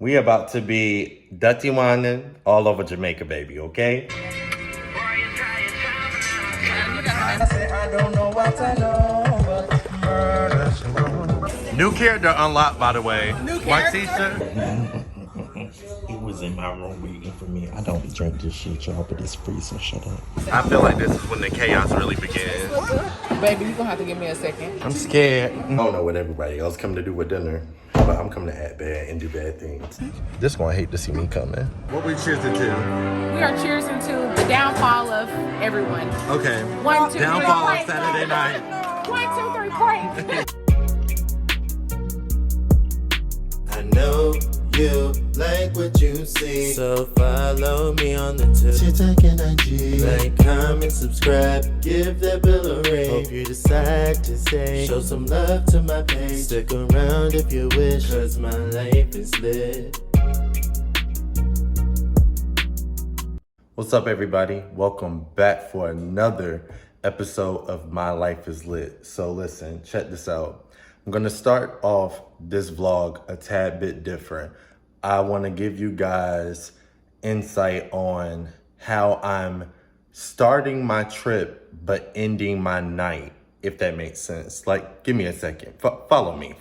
We about to be dirty whining all over Jamaica, baby, okay? New character unlocked, by the way. New character? Martisha. He was in my room waiting for me. I don't drink this shit, y'all, but it's free, so shut up. I feel like this is when the chaos really begins. Baby, you gonna have to give me a second. I'm scared. I don't know what everybody else come to do with dinner, but I'm coming to act bad and do bad things. This one hate to see me coming. What we cheersing to? We are cheersing to the downfall of everyone. Okay. 1, 2, 3, Downfall break. Saturday night. 1, 2, 3, break. I know you like what you see, so follow me on the TikTok and IG. Like, comment, subscribe, give that bell a ring. Hope you decide to stay, show some love to my page. Stick around if you wish, cause my life is lit. What's up, everybody? Welcome back for another episode of My Life is Lit. So listen, check this out. I'm gonna start off this vlog a tad bit different. I wanna give you guys insight on how I'm starting my trip but ending my night, if that makes sense. Like, give me a second. Follow me.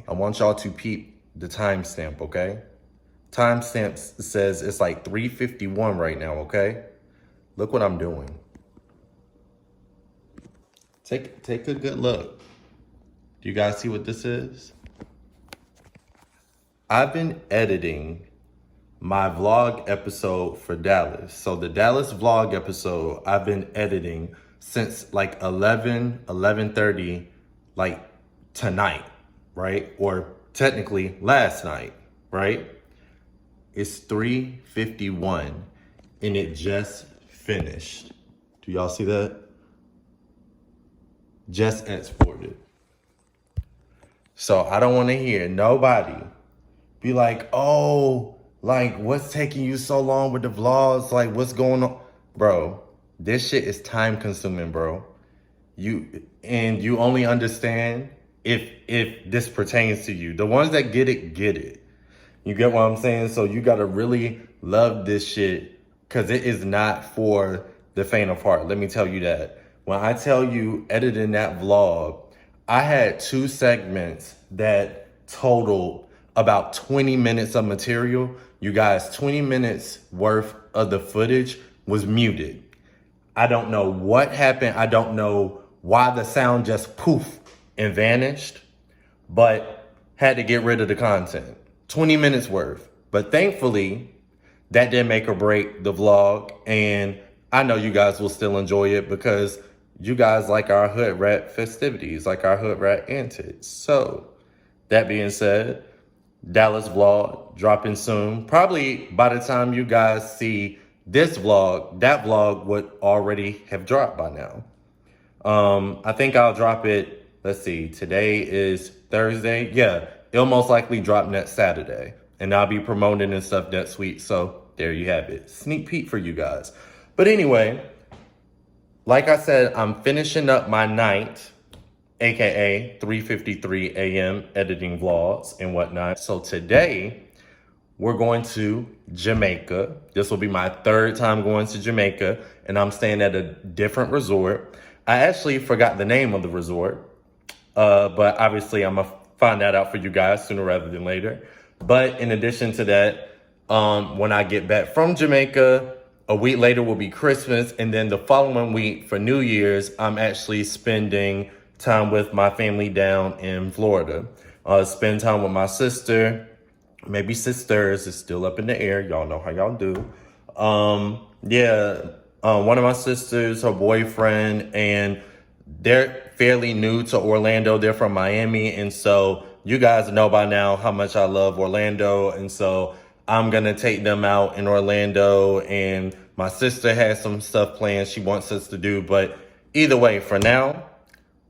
I want y'all to peep the timestamp, okay? Timestamp says it's like 3:51 right now, okay? Look what I'm doing. Take a good look. Do you guys see what this is? I've been editing my vlog episode for Dallas. So the Dallas vlog episode, I've been editing since like 11:30, like tonight, right? Or technically last night, right? It's 3:51 and it just finished. Do y'all see that? Just exported. So I don't want to hear nobody be like, oh, like, what's taking you so long with the vlogs? Like, what's going on? Bro, this shit is time consuming, bro. You only understand if this pertains to you. The ones that get it, get it. You get what I'm saying? So you gotta really love this shit, because it is not for the faint of heart. Let me tell you that. When I tell you editing that vlog, I had 2 segments that totaled about 20 minutes of material. You guys, 20 minutes worth of the footage was muted. I don't know what happened. I don't know why the sound just poof and vanished, but had to get rid of the content. 20 minutes worth. But thankfully, that didn't make or break the vlog. And I know you guys will still enjoy it because you guys like our hood rat festivities, like our hood rat antics. So, that being said, Dallas vlog dropping soon. Probably by the time you guys see this vlog, that vlog would already have dropped by now. I think I'll drop it, let's see, today is Thursday. Yeah, it'll most likely drop next Saturday. And I'll be promoting and stuff next week. So there you have it. Sneak peek for you guys. But anyway, like I said, I'm finishing up my night, aka 3:53 a.m. editing vlogs and whatnot. So today, we're going to Jamaica. This will be my 3rd time going to Jamaica, and I'm staying at a different resort. I actually forgot the name of the resort, but obviously I'm gonna find that out for you guys sooner rather than later. But in addition to that, when I get back from Jamaica, a week later will be Christmas, and then the following week for New Year's, I'm actually spending time with my family down in Florida. Spend time with my sister, maybe sisters, it's still up in the air. Y'all know how y'all do. One of my sisters, her boyfriend, and they're fairly new to Orlando. They're from Miami, and so you guys know by now how much I love Orlando, and so I'm gonna take them out in Orlando, and my sister has some stuff planned she wants us to do. But either way, for now,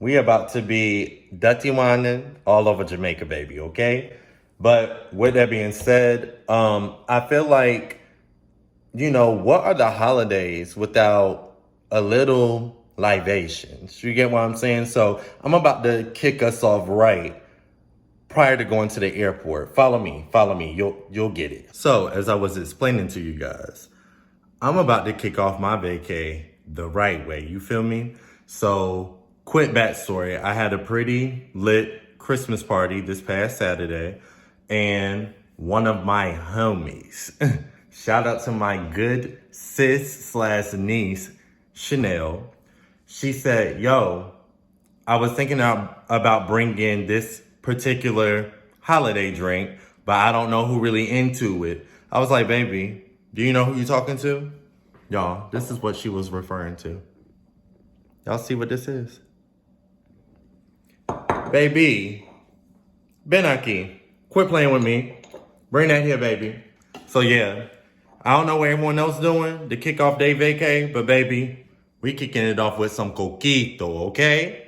we about to be dirty whining all over Jamaica, baby, okay? But with that being said, I feel like, what are the holidays without a little libations? You get what I'm saying? So I'm about to kick us off right. prior to going to the airport. Follow me. You'll get it. So as I was explaining to you guys, I'm about to kick off my vacay the right way. You feel me? So quick backstory. I had a pretty lit Christmas party this past Saturday, and one of my homies, shout out to my good sis / niece, Chanel. She said, yo, I was thinking about bringing this particular holiday drink, but I don't know who really into it. I was like, baby, do you know who you're talking to? Y'all, this is what she was referring to. Y'all see what this is? Baby, Benaki, quit playing with me. Bring that here, baby. So yeah, I don't know what everyone else doing to kick off day vacay, but baby, we kicking it off with some coquito, okay?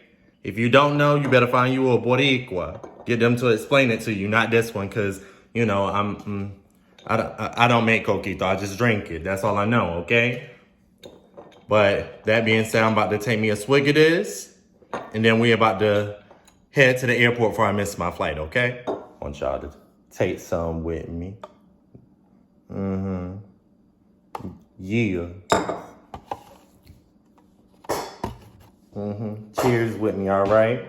If you don't know, you better find you a Boricua. Get them to explain it to you, not this one, because, you know, I don't make coquito. I just drink it. That's all I know, okay? But that being said, I'm about to take me a swig of this, and then we about to head to the airport before I miss my flight, okay? I want y'all to take some with me. Yeah. Cheers with me, all right?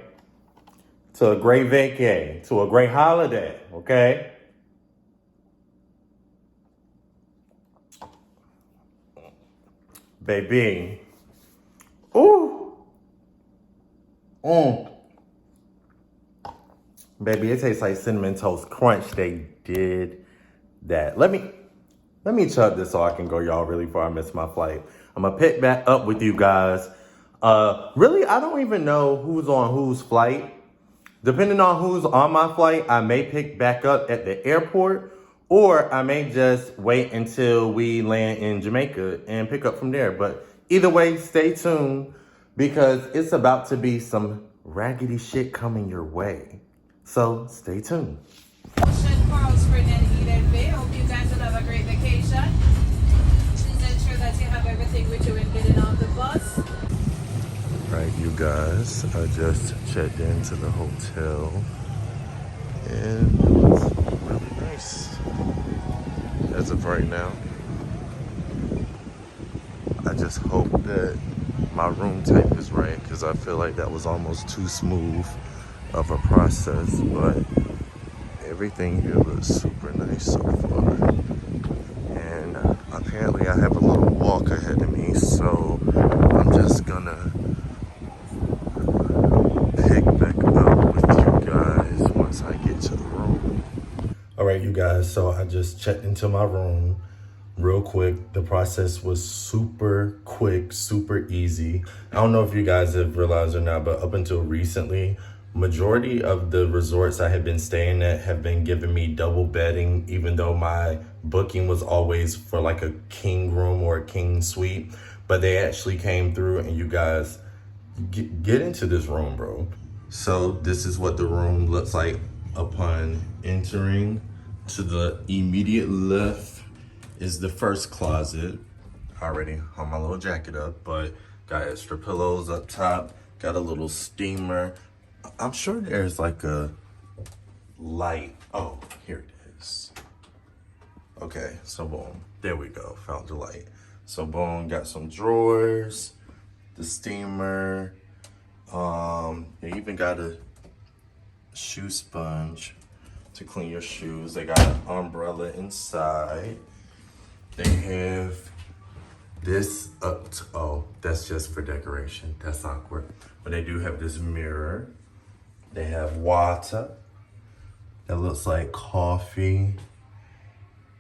To a great vacay, to a great holiday, okay? Baby. Ooh. Baby, it tastes like Cinnamon Toast Crunch. They did that. Let me chug this so I can go, y'all, really, before I miss my flight. I'm gonna pick back up with you guys. Really, I don't even know who's on whose flight. Depending on who's on my flight, I may pick back up at the airport, or I may just wait until we land in Jamaica and pick up from there. But either way, stay tuned, because it's about to be some raggedy shit coming your way. So stay tuned. Coral Spring and Eden Bay. Hope you guys will have a great vacation. Please ensure that you have everything with you when getting off the bus. Right, you guys, I just checked into the hotel, and it was really nice as of right now. I just hope that my room type is right, because I feel like that was almost too smooth of a process, but everything here looks super nice so far. And apparently I have a little walk ahead of me, so I'm just gonna pick back up with you guys once I get to the room. All right, you guys, so I just checked into my room real quick. The process was super quick, super easy. I don't know if you guys have realized or not, but up until recently, majority of the resorts I have been staying at have been giving me double bedding, even though my booking was always for like a king room or a king suite. But they actually came through, and you guys, get into this room, bro. So this is what the room looks like upon entering. To the immediate left is the first closet. I already hung my little jacket up, but got extra pillows up top, got a little steamer. I'm sure there's like a light. Oh, here it is. Okay, so boom, there we go, found the light. So boom, got some drawers, the steamer. They even got a shoe sponge to clean your shoes. They got an umbrella inside. They have this up to, oh, that's just for decoration. That's awkward. But they do have this mirror. They have water. That looks like coffee.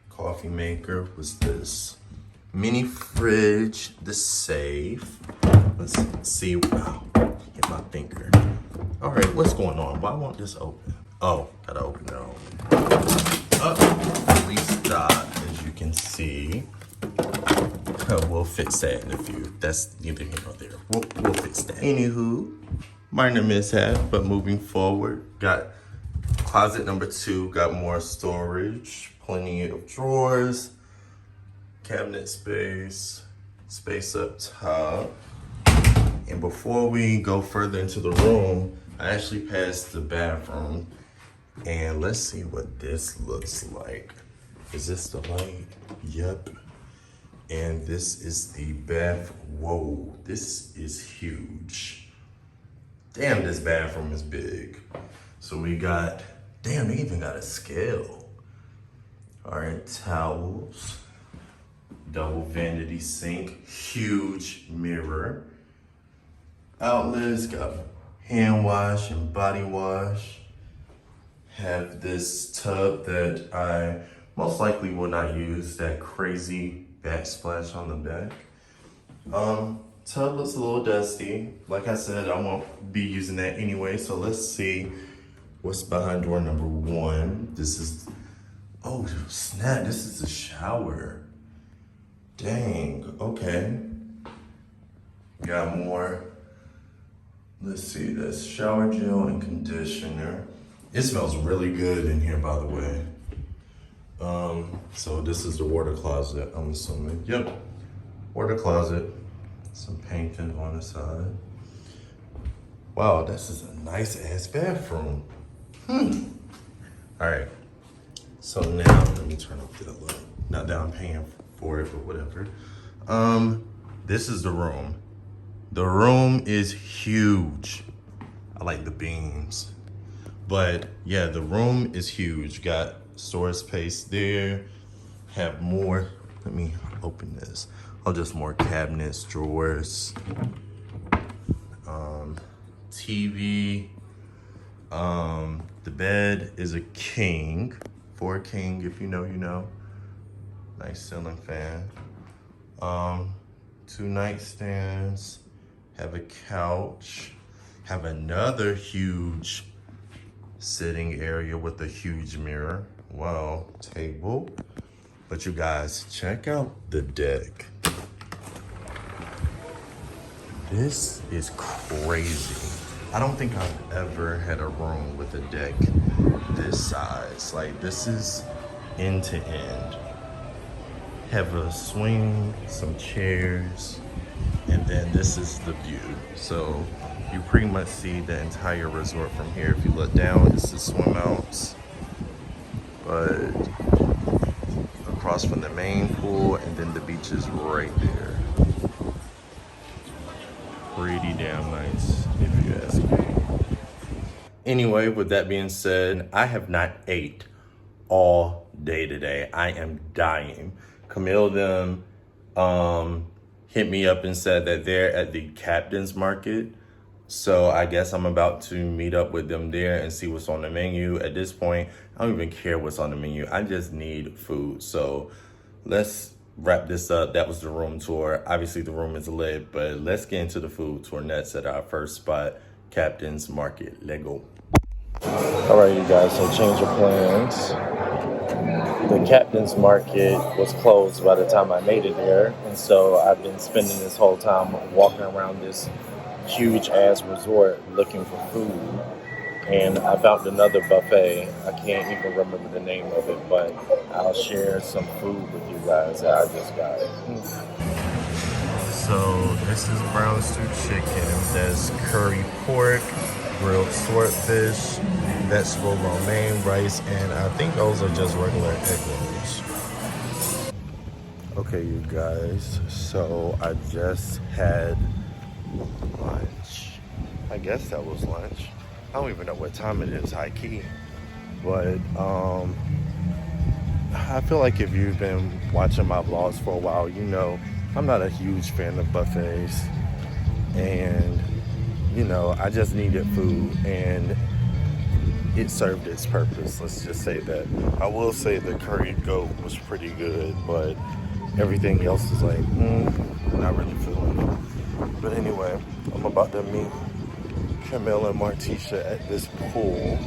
Coffee maker. What's this? Mini fridge. The safe. Let's see. Wow, hit my finger. All right, what's going on? Why won't this open? Oh, gotta open it all. We start, as you can see. We'll fix that in a few. That's neither here nor there. We'll fix that. Anywho, minor mishap, but moving forward. Got closet number 2, got more storage, plenty of drawers, cabinet space, space up top. And before we go further into the room, I actually passed the bathroom. And let's see what this looks like. Is this the light? Yep. And this is the bath. Whoa, this is huge. Damn, this bathroom is big. So we got, damn, they even got a scale. All right, towels, double vanity sink, huge mirror. Outlets, got hand wash and body wash. Have this tub that I most likely will not use, that crazy backsplash on the back. Tub looks a little dusty. Like I said, I won't be using that anyway, so let's see what's behind door number 1. This is, oh snap, this is a shower. Dang, okay. Got more. Let's see, that's shower gel and conditioner. It smells really good in here, by the way. So this is the water closet, I'm assuming. Yep, water closet. Some painting on the side. Wow, this is a nice ass bathroom. All right, so now let me turn up that light. Not that I'm paying for it, but whatever. This is the room. The room is huge. I like the beams. But yeah, the room is huge. Got storage space there. Have more, let me open this. Oh, just more cabinets, drawers. TV. The bed is a king. For a king, if you know, you know. Nice ceiling fan. 2 nightstands. Have a couch. Have another huge sitting area with a huge mirror. Wow, table. But you guys, check out the deck. This is crazy. I don't think I've ever had a room with a deck this size. Like, this is end to end. Have a swing, some chairs, and then this is the view. So you pretty much see the entire resort from here. If you look down, it's the swim outs. But across from the main pool, and then the beach is right there. Pretty damn nice, if you ask me. Anyway, with that being said, I have not ate all day today. I am dying. Camille them hit me up and said that they're at the Captain's Market. So I guess I'm about to meet up with them there and see what's on the menu. At this point, I don't even care what's on the menu. I just need food. So let's wrap this up. That was the room tour. Obviously the room is lit, but let's get into the food tour next at our first spot, Captain's Market. Let's go. All right, you guys, so change of plans. The Captain's Market was closed by the time I made it there. And so I've been spending this whole time walking around this huge ass resort looking for food. And I found another buffet. I can't even remember the name of it, but I'll share some food with you guys that I just got. So this is brown stew chicken. That's curry pork, grilled swordfish, vegetable romaine, rice, and I think those are just regular egg rolls. Okay, you guys, so I just had lunch. I guess that was lunch. I don't even know what time it is, high key. But I feel like if you've been watching my vlogs for a while, you know I'm not a huge fan of buffets. And, you know, I just needed food and it served its purpose. Let's just say that. I will say the curried goat was pretty good, but everything else is like, not really feeling it. But anyway, I'm about to meet Camille and Martisha at this pool.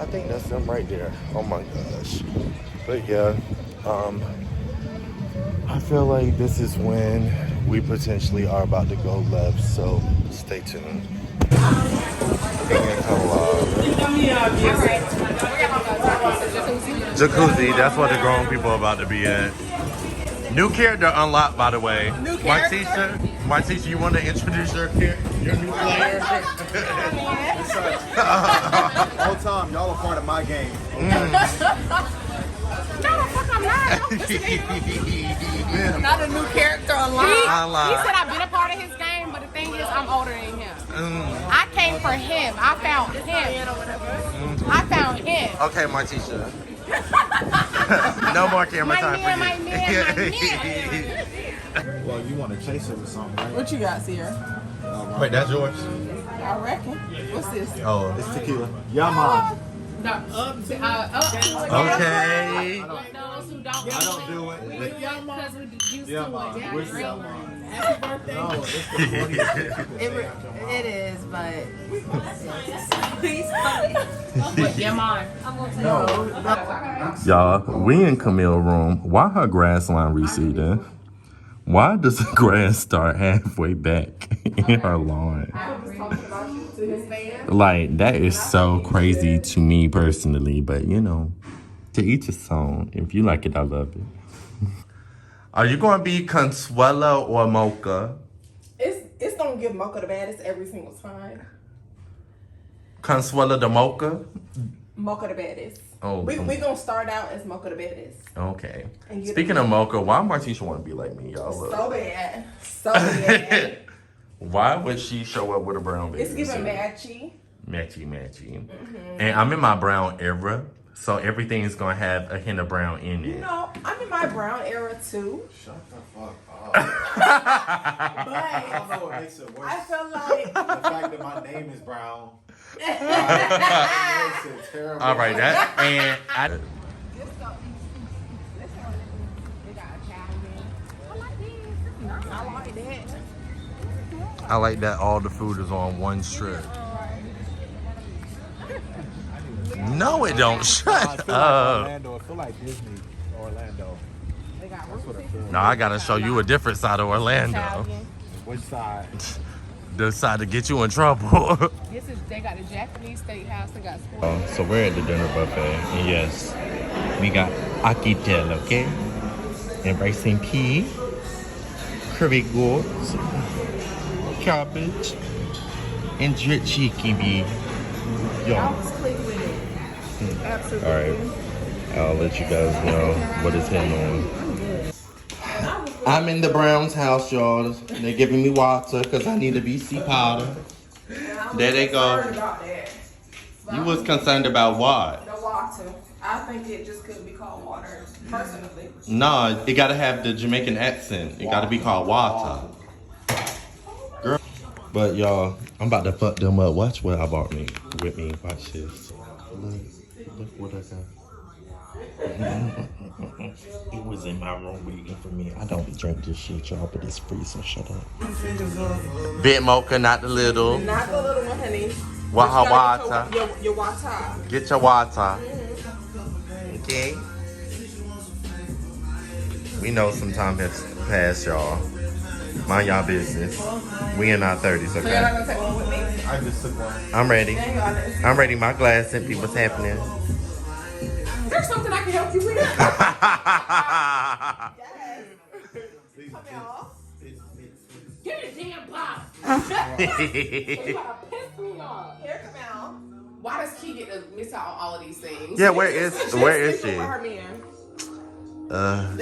I think that's them right there. Oh my gosh. But yeah, I feel like this is when we potentially are about to go left, so stay tuned. Jacuzzi, that's what the grown people are about to be at. New character unlocked, by the way. New character? Martisha. My teacher, you want to introduce your new player? Whole time, y'all are part of my game. No, the fuck I'm not. Not a new character alive. He said I've been a part of his game, but the thing is, I'm older than him. I came for him. I found him. I found him. Okay, my teacher. No more camera time for you. My man. Well, you want to chase it with something, right? What you got, Sierra? Wait, that's yours? I reckon. What's this? Oh. It's tequila. Yeah, man. Okay. Those who don't I don't do it. because we used Yeah, to man. it. Where's That's that? great. Happy birthday. No, it's the 40th. It is, but But yeah, mine. Y'all, we in Camille room. Why her grass line receding? Why does the grass start halfway back in her lawn? Like, that is so crazy to me personally, but you know, to each his own. If you like it, I love it. Are you going to be Consuelo or Mocha? it's gonna give Mocha the baddest every single time. Consuelo the Mocha? Mocha the baddest. Oh. We gonna start out as Mocha the baddest. Okay. And you- Speaking of Mocha, why Martisha want to be like me, y'all? Look. So bad. So bad. Why would she show up with a brown baby? It's giving matchy. Matchy. And I'm in my brown era, so everything's gonna have a hint of brown in it. No, I'm in my brown era too. Shut the fuck up. But I don't know what makes it worse. I feel like The fact that my name is Brown. That makes it terrible. All right, that and I. I like that all the food is on one strip. No, it don't. Shut up. I feel like Disney, Orlando. That's what I feel. No, I gotta show you a different side of Orlando. Which side? The side to get you in trouble. They got a Japanese steakhouse. They got sports. So we're at the dinner buffet, and yes, we got akitel, okay? Embracing pea, curry gourds, cabbage, and drip chicken beef. Yum. All right, I'll let you guys know what is hitting on. I'm in the Brown's house, y'all. They're giving me water because I need a BC powder. There they go. about that. You was concerned about what? The water. I think it just couldn't be called water, personally. No, it gotta have the Jamaican accent. It gotta be called water. Girl. But y'all, I'm about to fuck them up. Watch what I brought with me. Watch this. Look what I got. It was in my room waiting for me. I don't drink this shit, y'all, but it's free, so shut up. Big mocha, not the little. Not the little one, honey. What her You gotta water? get your water. Get your water. Okay? We know some time has passed, y'all. Mind y'all business. We in our 30s, So you're not okay? gonna take one with me? I just took one. I'm ready. Dang, y'all didn't see. I'm ready. My glass empty. What's happening? There's something I can help you with. Yes. Come y'all. Get a damn box. You gotta piss me off. Here, come out. Why does Key get to miss out on all of these things? Yeah, where is she? Sleeping with her man.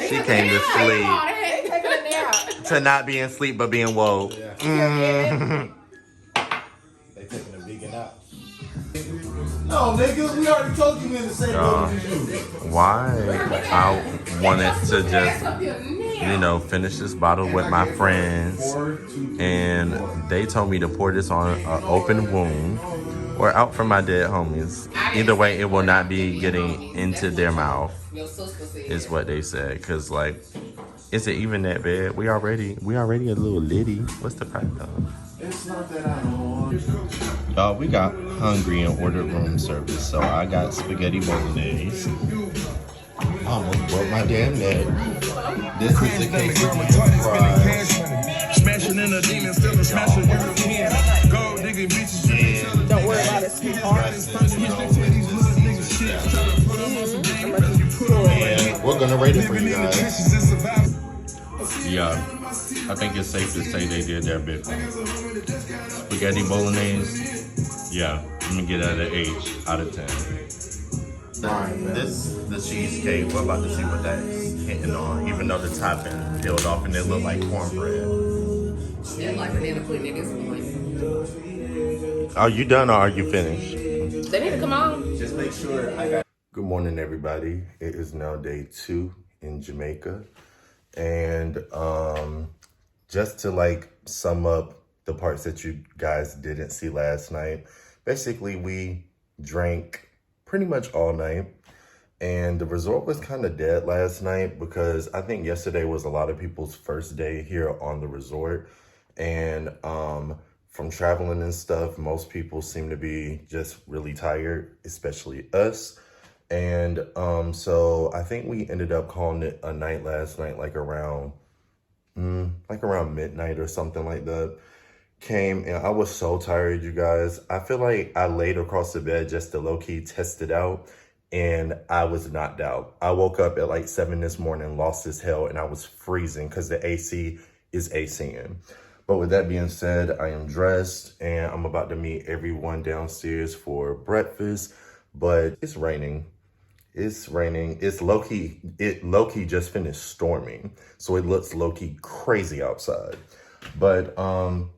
She came to sleep. They taking a nap. To not be in sleep but being woke. Mhm. They taking a vegan out. No, nigga, we already told you we in the same boat as you. Why I wanted to just, you know, finish this bottle with my friends, and they told me to pour this on an open wound or out for my dead homies. Either way, it will not be getting into their mouth, is what they said. Cause like, is it even that bad? We already a little litty. What's the problem? It's not that I don't want. Y'all, we got hungry and ordered room service, so I got spaghetti bolognese. I almost broke my damn neck. This is the case of fries. Smashing in a demon, still a smashing European. Gold digging bitches. Don't worry about it, sweetheart. And we're gonna rate it for you guys. Yeah. I think it's safe to say they did their big one. Spaghetti bolognese, yeah, I'm gonna get at an 8 out of 10. This the cheesecake. We're about to see what that's hitting on, even though the topping peeled off and it looked like cornbread. Yeah, like banana pudding at this point. Are you done or are you finished? They need to come on. Just make sure I got. Good morning, everybody. It is now day 2 in Jamaica. And just to like sum up the parts that you guys didn't see last night, basically we drank pretty much all night. And the resort was kind of dead last night because I think yesterday was a lot of people's first day here on the resort. And from traveling and stuff, most people seem to be just really tired, especially us. And so I think we ended up calling it a night last night, like around midnight or something like that. Came and I was so tired, you guys. I feel like I laid across the bed just to low-key test it out, and I was knocked out. I woke up at like 7 this morning, lost as hell, and I was freezing because the AC is ACing. But with that being said, I am dressed and I'm about to meet everyone downstairs for breakfast, but it's raining. It's raining. It's low-key. It low-key just finished storming, so it looks low-key crazy outside. But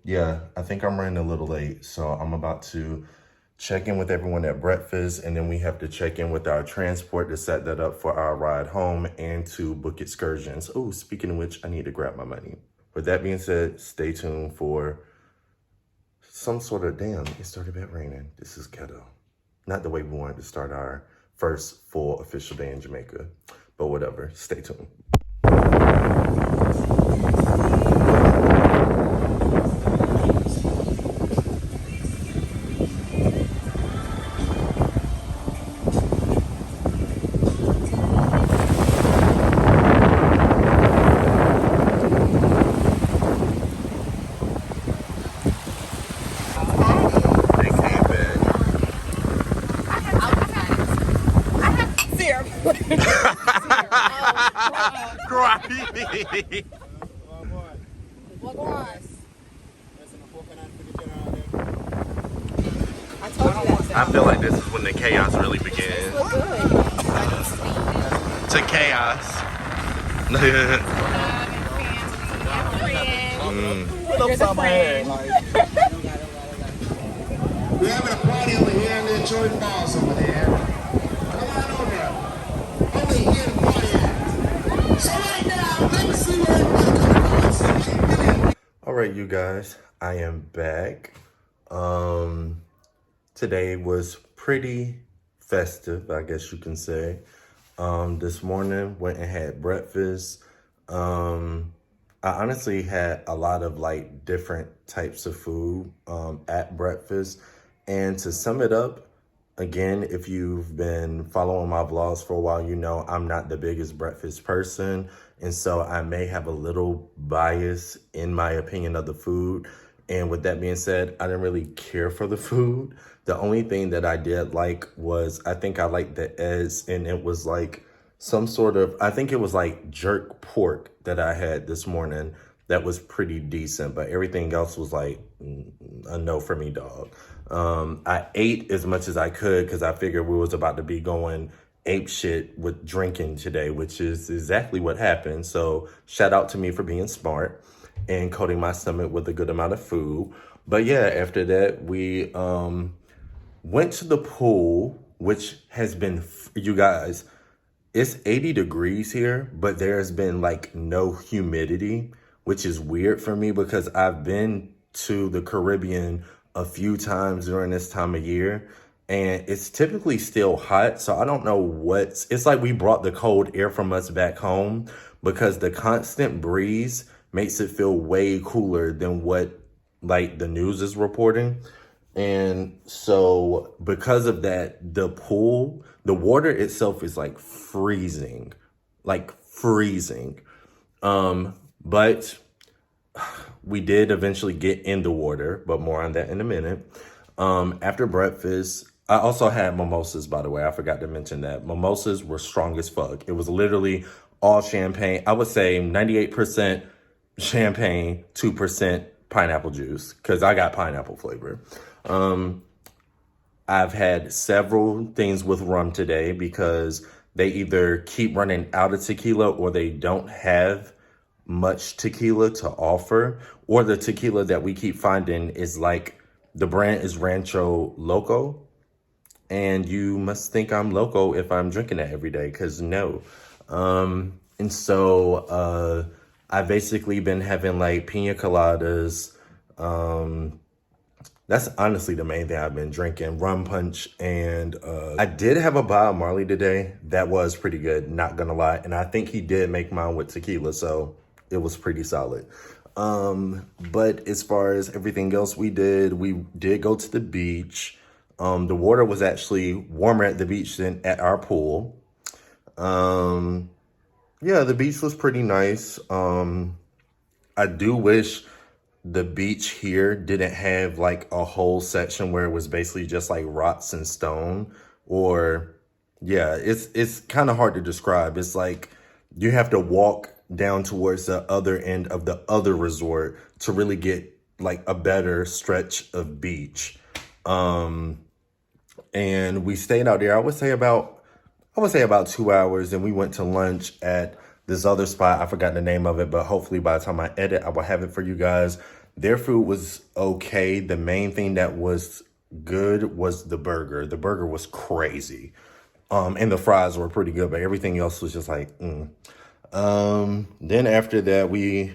yeah, I think I'm running a little late, so I'm about to check in with everyone at breakfast, and then we have to check in with our transport to set that up for our ride home and to book excursions. Oh, speaking of which, I need to grab my money. With that being said, stay tuned for some sort of, damn, it started back raining. This is ghetto. Not the way we wanted to start our first full official day in Jamaica, but whatever, stay tuned. Wagwan. I told you that. I feel like this is when the chaos really begins. Look good. To chaos. Here's a friend. We're having a party over here in the Jordan Balls over there. Come on over. Over here to party at. So right now, let me see where everybody. All right, you guys, I am back. Today was pretty festive, I guess you can say. This morning, went and had breakfast. I honestly had a lot of like different types of food at breakfast. And to sum it up, again, if you've been following my vlogs for a while, you know I'm not the biggest breakfast person. And so I may have a little bias in my opinion of the food. And with that being said, I didn't really care for the food. The only thing that I did like was, I think I liked the eggs, and it was like some sort of, I think it was like jerk pork that I had this morning that was pretty decent, but everything else was like a no for me, dog. I ate as much as I could because I figured we was about to be going ape shit with drinking today, which is exactly what happened. So shout out to me for being smart and coating my stomach with a good amount of food. But yeah, after that, we went to the pool, which has been, you guys, it's 80 degrees here, but there's been like no humidity, which is weird for me because I've been to the Caribbean a few times during this time of year, and it's typically still hot. So I don't know it's like we brought the cold air from us back home because the constant breeze makes it feel way cooler than what like the news is reporting. And so because of that, the pool, the water itself is like freezing. But we did eventually get in the water, but more on that in a minute. After breakfast, I also had mimosas, by the way. I forgot to mention that. Mimosas were strong as fuck. It was literally all champagne. I would say 98% champagne, 2% pineapple juice, because I got pineapple flavor. I've had several things with rum today because they either keep running out of tequila or they don't have much tequila to offer, or the tequila that we keep finding is like, the brand is Rancho Loco, and you must think I'm loco if I'm drinking that every day, because no. And so I've basically been having like pina coladas. That's honestly the main thing I've been drinking. Rum punch. And I did have a Bob Marley today. That was pretty good, not gonna lie. And I think he did make mine with tequila, so it was pretty solid. But as far as everything else we did go to the beach. The water was actually warmer at the beach than at our pool. Yeah, the beach was pretty nice. I do wish the beach here didn't have like a whole section where it was basically just like rocks and stone, or yeah, it's kind of hard to describe. It's like you have to walk down towards the other end of the other resort to really get like a better stretch of beach. And we stayed out there, I would say about 2 hours, and we went to lunch at this other spot. I forgot the name of it, but hopefully by the time I edit, I will have it for you guys. Their food was okay. The main thing that was good was the burger. The burger was crazy. And the fries were pretty good, but everything else was just like, Then after that, we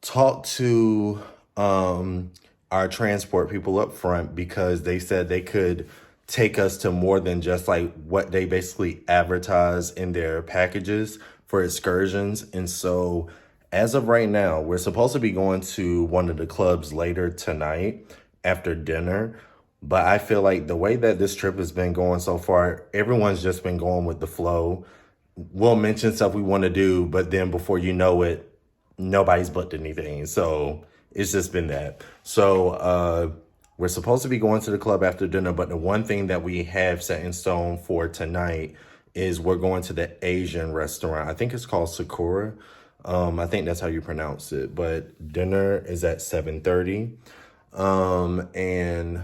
talked to our transport people up front because they said they could take us to more than just like what they basically advertise in their packages for excursions. And so as of right now, we're supposed to be going to one of the clubs later tonight after dinner. But I feel like the way that this trip has been going so far, everyone's just been going with the flow. We'll mention stuff we want to do, but then before you know it, nobody's booked anything. So it's just been that. So we're supposed to be going to the club after dinner, but the one thing that we have set in stone for tonight is we're going to the Asian restaurant. I think it's called Sakura. I think that's how you pronounce it. But dinner is at 7:30. And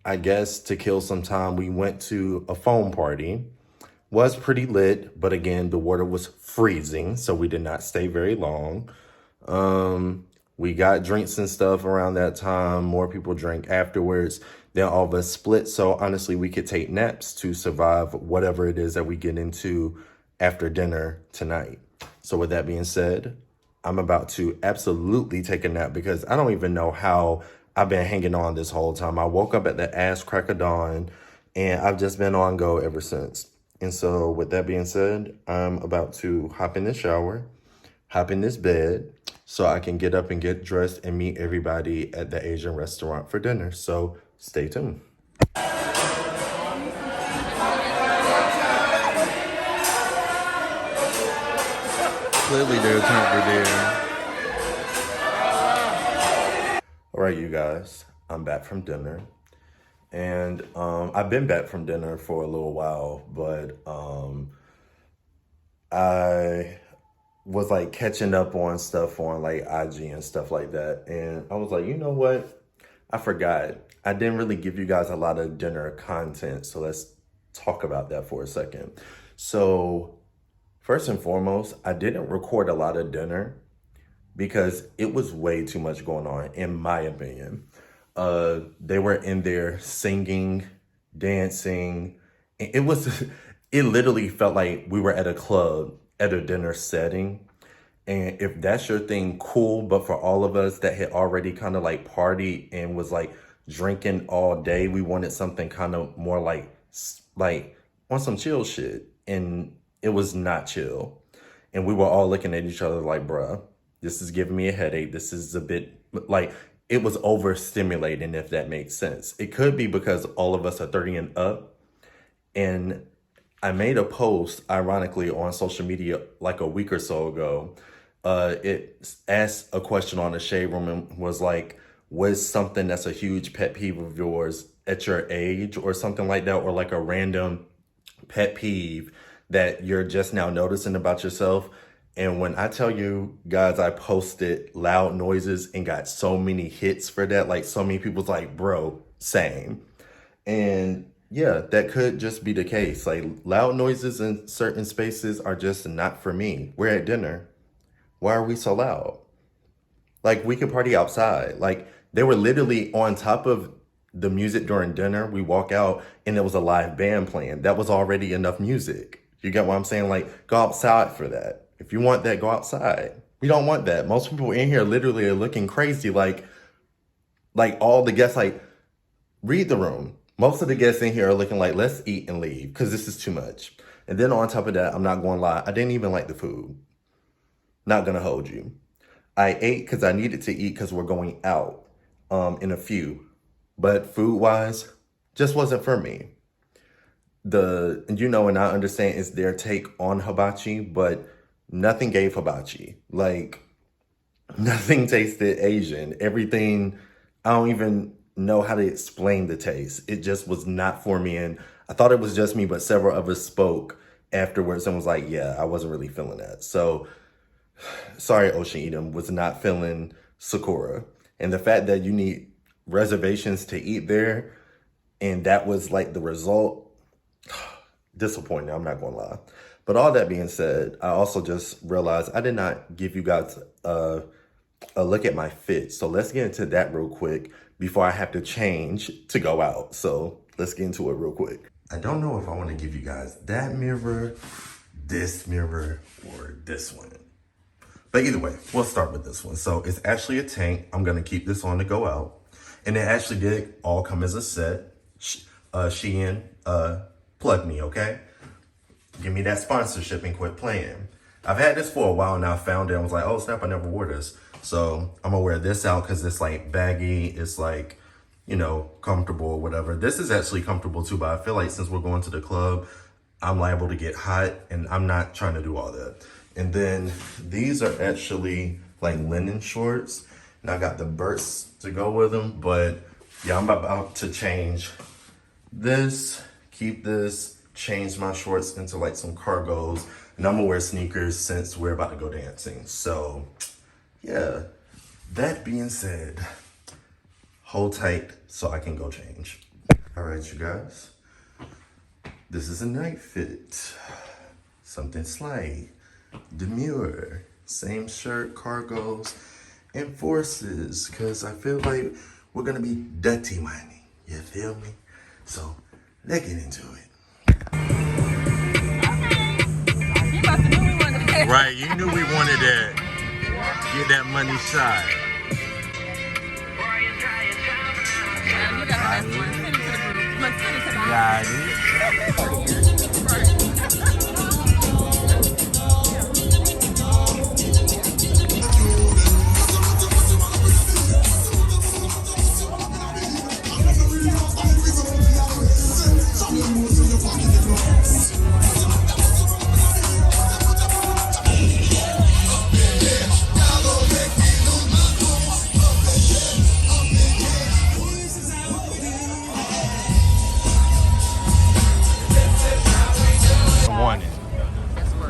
I guess to kill some time, we went to a foam party. Was pretty lit, but again, the water was freezing, so we did not stay very long. We got drinks and stuff around that time. More people drank afterwards. Then all of us split. So honestly, we could take naps to survive whatever it is that we get into after dinner tonight. So with that being said, I'm about to absolutely take a nap because I don't even know how I've been hanging on this whole time. I woke up at the ass crack of dawn and I've just been on go ever since. And so with that being said, I'm about to hop in the shower, hop in this bed, so I can get up and get dressed and meet everybody at the Asian restaurant for dinner. So stay tuned. Clearly there's hunger there. All right, you guys, I'm back from dinner. And I've been back from dinner for a little while, but I was like catching up on stuff on like IG and stuff like that. And I was like, you know what? I forgot. I didn't really give you guys a lot of dinner content. So let's talk about that for a second. So first and foremost, I didn't record a lot of dinner because it was way too much going on, in my opinion. They were in there singing, dancing. It literally felt like we were at a club at a dinner setting. And if that's your thing, cool. But for all of us that had already kind of like partied and was like drinking all day, we wanted something kind of more like on some chill shit. And it was not chill. And we were all looking at each other like, bruh, this is giving me a headache. This is a bit like, it was overstimulating, if that makes sense. It could be because all of us are 30 and up. And I made a post, ironically, on social media like a week or so ago. It asked a question on the Shade Room and was like, what's something that's a huge pet peeve of yours at your age or something like that? Or like a random pet peeve that you're just now noticing about yourself. And when I tell you guys, I posted loud noises and got so many hits for that. Like so many people's like, bro, same. And yeah, that could just be the case. Like loud noises in certain spaces are just not for me. We're at dinner. Why are we so loud? Like we could party outside. Like they were literally on top of the music during dinner. We walk out and there was a live band playing. That was already enough music. You get what I'm saying? Like go outside for that. If you want that, go outside. We don't want that. Most people in here literally are looking crazy. Like all the guests, like read the room. Most of the guests in here are looking like, let's eat and leave because this is too much. And then on top of that, I'm not going to lie, I didn't even like the food. Not going to hold you. I ate because I needed to eat because we're going out in a few. But food-wise, just wasn't for me. And I understand it's their take on hibachi, but nothing gave hibachi. Like, nothing tasted Asian. Everything, I don't even know how to explain the taste. It just was not for me. And I thought it was just me, but several of us spoke afterwards and was like, yeah, I wasn't really feeling that. So, sorry, Ocean Edom, was not feeling Sakura. And the fact that you need reservations to eat there, and that was like the result, disappointing, I'm not gonna lie. But all that being said, I also just realized I did not give you guys a look at my fit. So let's get into that real quick before I have to change to go out. So let's get into it real quick. I don't know if I want to give you guys that mirror, this mirror, or this one. But either way, we'll start with this one. So it's actually a tank. I'm going to keep this on to go out. And it actually did all come as a set. Shein, plug me, okay? Give me that sponsorship and quit playing. I've had this for a while now. I found it. I was like, oh snap, I never wore this. So I'm gonna wear this out because it's like baggy. It's like, comfortable or whatever. This is actually comfortable too, but I feel like since we're going to the club, I'm liable to get hot and I'm not trying to do all that. And then these are actually like linen shorts. And I got the bursts to go with them, but yeah, I'm about to change this, keep this, change my shorts into like some cargos, and I'm gonna wear sneakers since we're about to go dancing. So yeah, that being said, hold tight so I can go change. All right, you guys, this is a night fit. Something slight, demure, same shirt, cargos, and forces, because I feel like we're gonna be dirty whining, you feel me? So let's get into it. Right, you knew we wanted that. Get that money shot. Got it.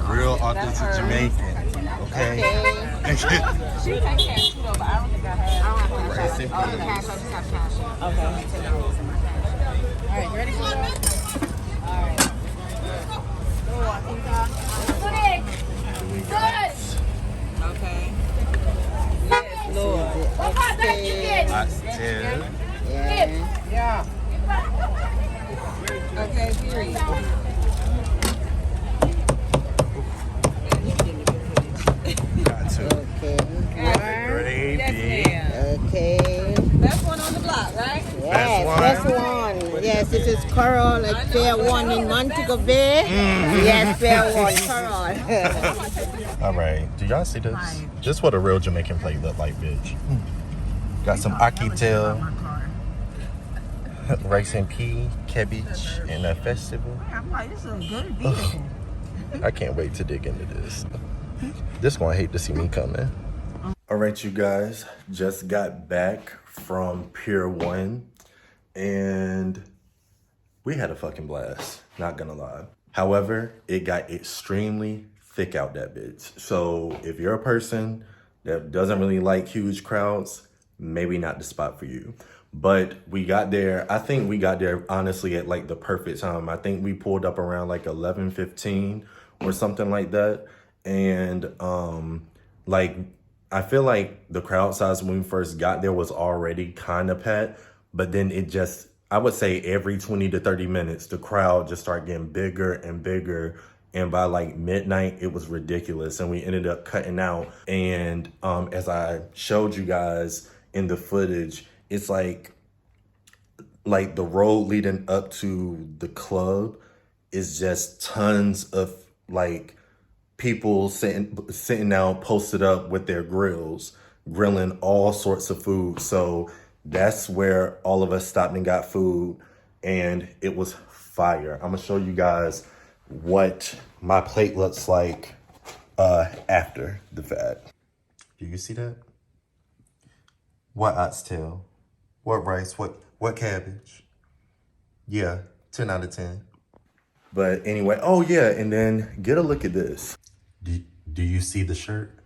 Real authentic Jamaican, okay? She can cash too, but I don't think I have. I don't have cash. I don't have cash. I just have cash. Okay. $10 in my cash. All right, you ready for that? All right. Good. Okay. Yes, Lord. Oxtail. Yeah. Okay, period. Got to. Okay. Gravy. Yes, Okay. best one on the block, right? Yes, best one. Yes, this is Coral, like fair one in Montego Bay. Yes, fair one, Coral. All right, do y'all see this? This is what a real Jamaican plate look like, bitch. Got some ackee tail, rice and pea, cabbage, and a vegetable. I'm like, this is a good vehicle. I can't wait to dig into this. This one hate to see me coming. All right, you guys, just got back from Pier 1 and we had a fucking blast, not gonna lie. However, it got extremely thick out that bitch. So if you're a person that doesn't really like huge crowds, maybe not the spot for you. But we got there, I think we got there honestly at like the perfect time. I think we pulled up around like 11:15 or something like that. And like, I feel like the crowd size when we first got there was already kind of packed, but then it just, I would say every 20 to 30 minutes, the crowd just started getting bigger and bigger. And by like midnight, it was ridiculous. And we ended up cutting out. And as I showed you guys in the footage, it's like the road leading up to the club is just tons of like people sitting out, posted up with their grills, grilling all sorts of food. So that's where all of us stopped and got food, and it was fire. I'm gonna show you guys what my plate looks like after the fact. Do you see that? What oxtail? What rice? What cabbage? Yeah, 10 out of 10. But anyway, oh yeah, and then get a look at this. Do you see the shirt?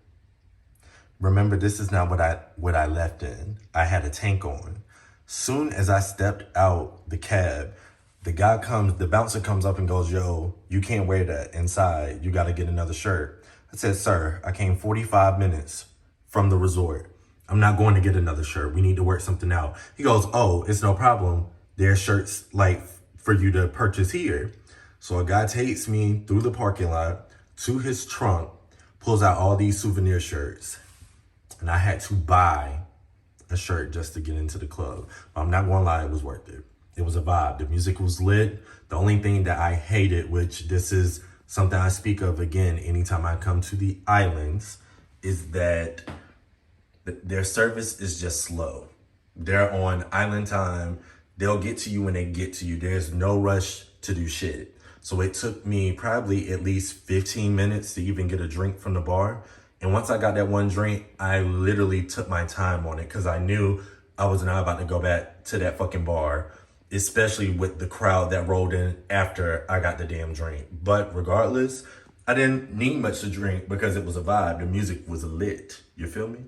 Remember, this is not what I left in. I had a tank on. Soon as I stepped out the cab, the bouncer comes up and goes, yo, you can't wear that inside. You gotta get another shirt. I said, sir, I came 45 minutes from the resort. I'm not going to get another shirt. We need to work something out. He goes, oh, it's no problem. There's shirts like for you to purchase here. So a guy takes me through the parking lot to his trunk, pulls out all these souvenir shirts. And I had to buy a shirt just to get into the club. But I'm not gonna lie, it was worth it. It was a vibe. The music was lit. The only thing that I hated, which this is something I speak of again anytime I come to the islands, is that their service is just slow. They're on island time. They'll get to you when they get to you. There's no rush to do shit. So it took me probably at least 15 minutes to even get a drink from the bar. And once I got that one drink, I literally took my time on it because I knew I was not about to go back to that fucking bar, especially with the crowd that rolled in after I got the damn drink. But regardless, I didn't need much to drink because it was a vibe. The music was lit. You feel me?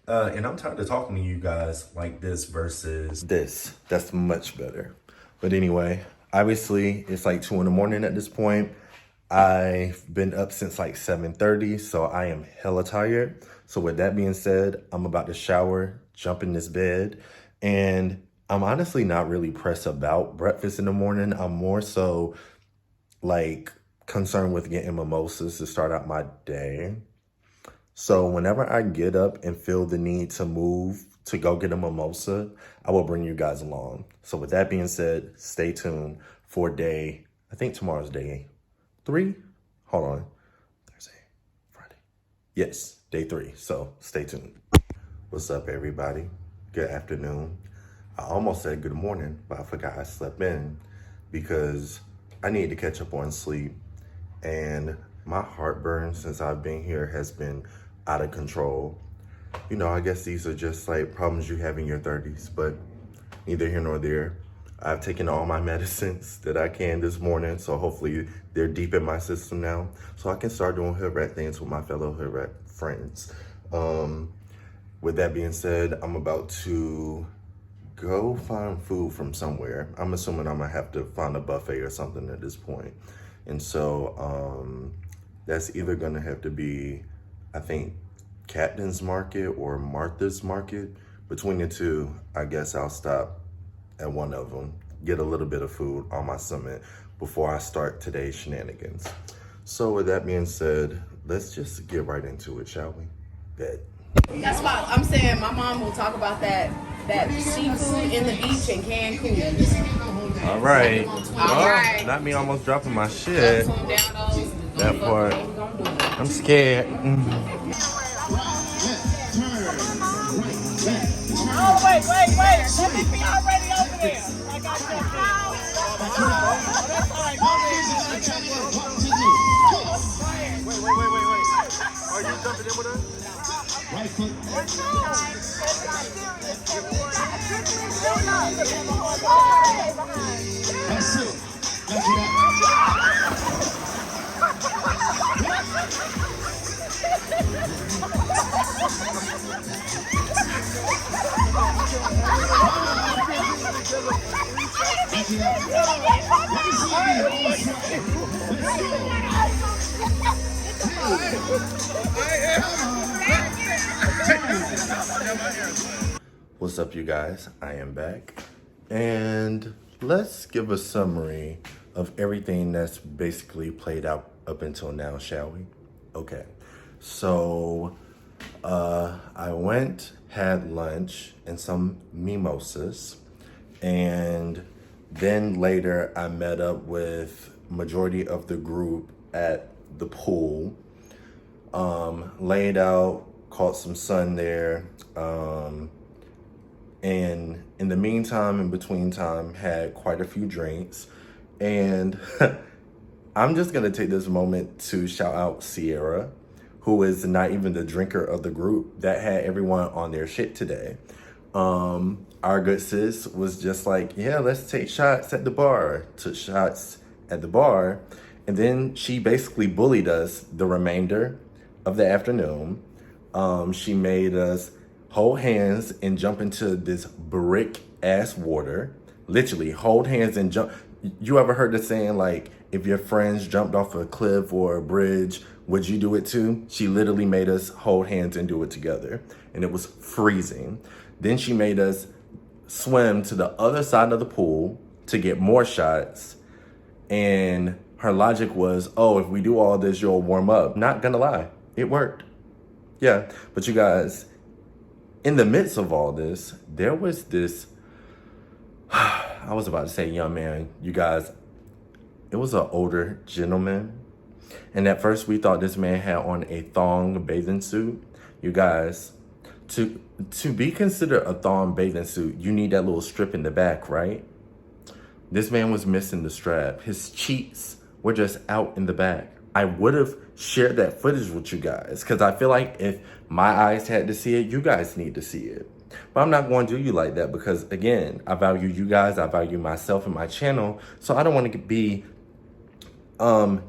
And I'm tired of talking to you guys like this versus this. That's much better. But anyway, obviously it's like 2 a.m. at this point. I've been up since like 7:30, so I am hella tired. So with that being said, I'm about to shower, jump in this bed, and I'm honestly not really pressed about breakfast in the morning. I'm more so like concerned with getting mimosas to start out my day. So whenever I get up and feel the need to move to go get a mimosa, I will bring you guys along. So with that being said, stay tuned for day, I think tomorrow's day 3. Hold on. Thursday, Friday. Yes, day 3. So stay tuned. What's up, everybody? Good afternoon. I almost said good morning, but I forgot I slept in because I need to catch up on sleep. And my heartburn since I've been here has been out of control. You know, I guess these are just like problems you have in your 30s, but neither here nor there. I've taken all my medicines that I can this morning, so hopefully they're deep in my system now, so I can start doing hood rat things with my fellow hood rat friends. With that being said, I'm about to go find food from somewhere. I'm assuming I'm gonna have to find a buffet or something at this point. And so that's either gonna have to be, I think, Captain's Market or Martha's Market. Between the two, I guess I'll stop at one of them, get a little bit of food on my stomach before I start today's shenanigans. So with that being said, let's just get right into it, shall we? Bet. That's why I'm saying my mom will talk about that seafood in the beach in Cancun. All right. All right. Not me almost dropping my shit. That part. I'm scared. Oh, wait. Let me be already over there. Like I said, Wait. Are you jumping in with us? Right foot. That's it. That's it. What's up, you guys? I am back. And let's give a summary of everything that's basically played out up until now, shall we? Okay. So, I went, had lunch and some mimosas. And then later I met up with majority of the group at the pool. Laid out, caught some sun there. And in the meantime, in between time, had quite a few drinks. And I'm just gonna take this moment to shout out Sierra, who is not even the drinker of the group, that had everyone on their shit today. Our good sis was just like, yeah, let's take shots at the bar. Took shots at the bar. And then she basically bullied us the remainder of the afternoon. She made us hold hands and jump into this brick ass water. Literally hold hands and jump. You ever heard the saying, like, if your friends jumped off a cliff or a bridge, would you do it too? She literally made us hold hands and do it together. And it was freezing. Then she made us swim to the other side of the pool to get more shots. And her logic was, oh, if we do all this, you'll warm up. Not gonna lie, it worked. Yeah, but you guys, in the midst of all this, there was this, I was about to say young man, you guys, it was an older gentleman. And at first we thought this man had on a thong bathing suit. You guys, to be considered a thong bathing suit, you need that little strip in the back, right? This man was missing the strap. His cheeks were just out in the back. I would have shared that footage with you guys because I feel like if my eyes had to see it, you guys need to see it. But I'm not going to do you like that because, again, I value you guys, I value myself and my channel, so I don't want to be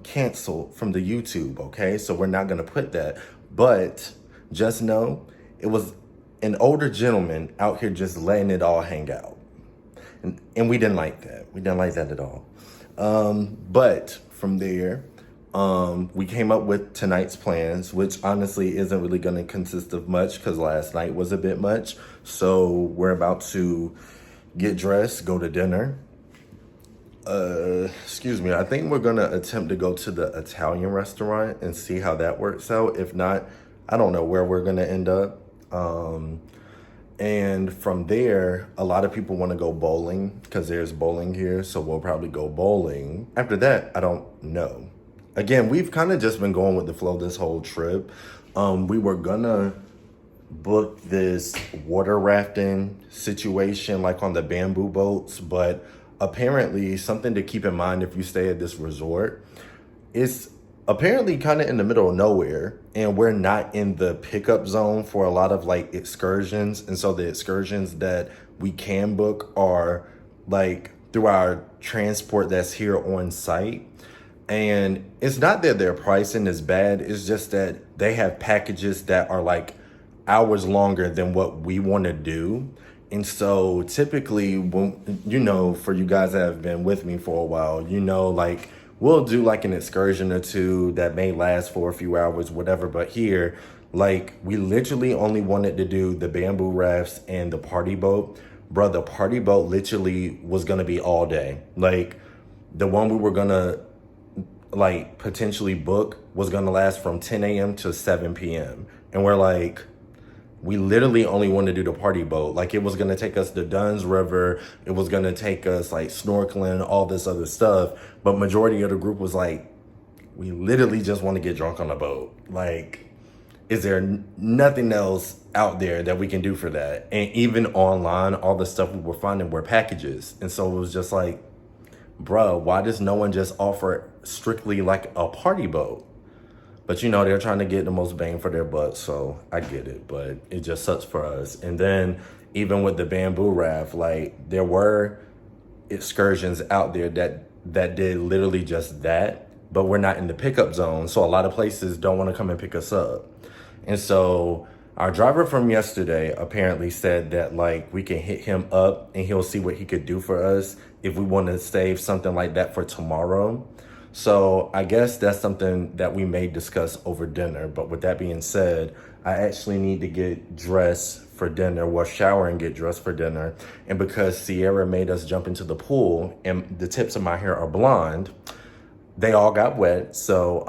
canceled from the YouTube, okay? So we're not going to put that. But just know it was an older gentleman out here just letting it all hang out. And we didn't like that. We didn't like that at all. But from there, we came up with tonight's plans, which honestly isn't really going to consist of much because last night was a bit much. So we're about to get dressed, go to dinner. Excuse me. I think we're going to attempt to go to the Italian restaurant and see how that works out. If not, I don't know where we're going to end up. And from there, a lot of people want to go bowling because there's bowling here. So we'll probably go bowling. After that, I don't know. Again, we've kind of just been going with the flow this whole trip. We were gonna book this water rafting situation like on the bamboo boats, but apparently something to keep in mind if you stay at this resort, it's apparently kind of in the middle of nowhere and we're not in the pickup zone for a lot of like excursions. And so the excursions that we can book are like through our transport that's here on site. And it's not that their pricing is bad. It's just that they have packages that are like hours longer than what we want to do. And so typically, when, you know, for you guys that have been with me for a while, you know, like we'll do like an excursion or two that may last for a few hours, whatever. But here, like we literally only wanted to do the bamboo rafts and the party boat. Bro, the party boat literally was going to be all day. Like the one we were going to like potentially book was gonna last from 10 a.m. to 7 p.m. And we're like, we literally only want to do the party boat. Like it was gonna take us to Dunn's River. It was gonna take us like snorkeling, all this other stuff. But majority of the group was like, we literally just want to get drunk on a boat. Like, is there nothing else out there that we can do for that? And even online, all the stuff we were finding were packages. And so it was just like, bro, why does no one just offer strictly like a party boat? But you know, they're trying to get the most bang for their buck, so I get it, but it just sucks for us. And then even with the bamboo raft, like there were excursions out there that did literally just that, but we're not in the pickup zone. So a lot of places don't want to come and pick us up. And so our driver from yesterday apparently said that like we can hit him up and he'll see what he could do for us if we want to save something like that for tomorrow. So I guess that's something that we may discuss over dinner. But with that being said, I actually need to get dressed for dinner, well, shower and get dressed for dinner. And because Sierra made us jump into the pool and the tips of my hair are blonde, they all got wet. So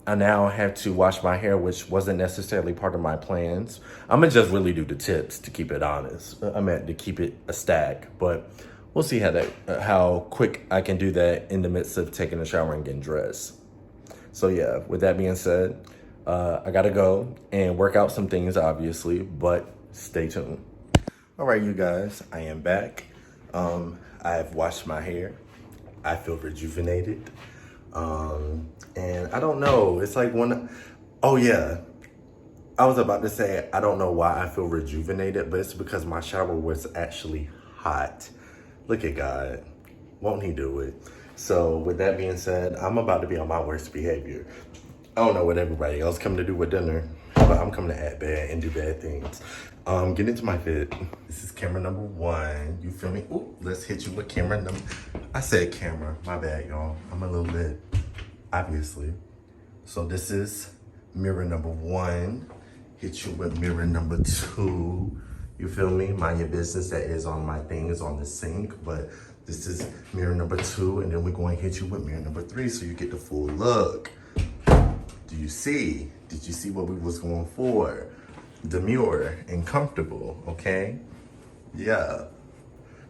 I now have to wash my hair, which wasn't necessarily part of my plans. I'm gonna just really do the tips to keep it honest. I meant to keep it a stack, but we'll see how quick I can do that in the midst of taking a shower and getting dressed. So yeah, with that being said, I gotta go and work out some things, obviously, but stay tuned. All right, you guys, I am back. I've washed my hair. I feel rejuvenated. And I don't know, it's like oh yeah, I was about to say, I don't know why I feel rejuvenated, but it's because my shower was actually hot. Look at God, won't he do it? So with that being said, I'm about to be on my worst behavior. I don't know what everybody else coming to do with dinner, but I'm coming to act bad and do bad things. Get into my fit. This is camera number 1. You feel me? Ooh, let's hit you with camera number. I said camera. My bad, y'all. I'm a little lit, obviously. So this is mirror number 1. Hit you with mirror number 2. You feel me? Mind your business. That is on my thing. Is on the sink, but this is mirror number 2, and then we're going to hit you with mirror number 3, so you get the full look. Do you see? Did you see what we was going for? Demure and comfortable, okay? Yeah.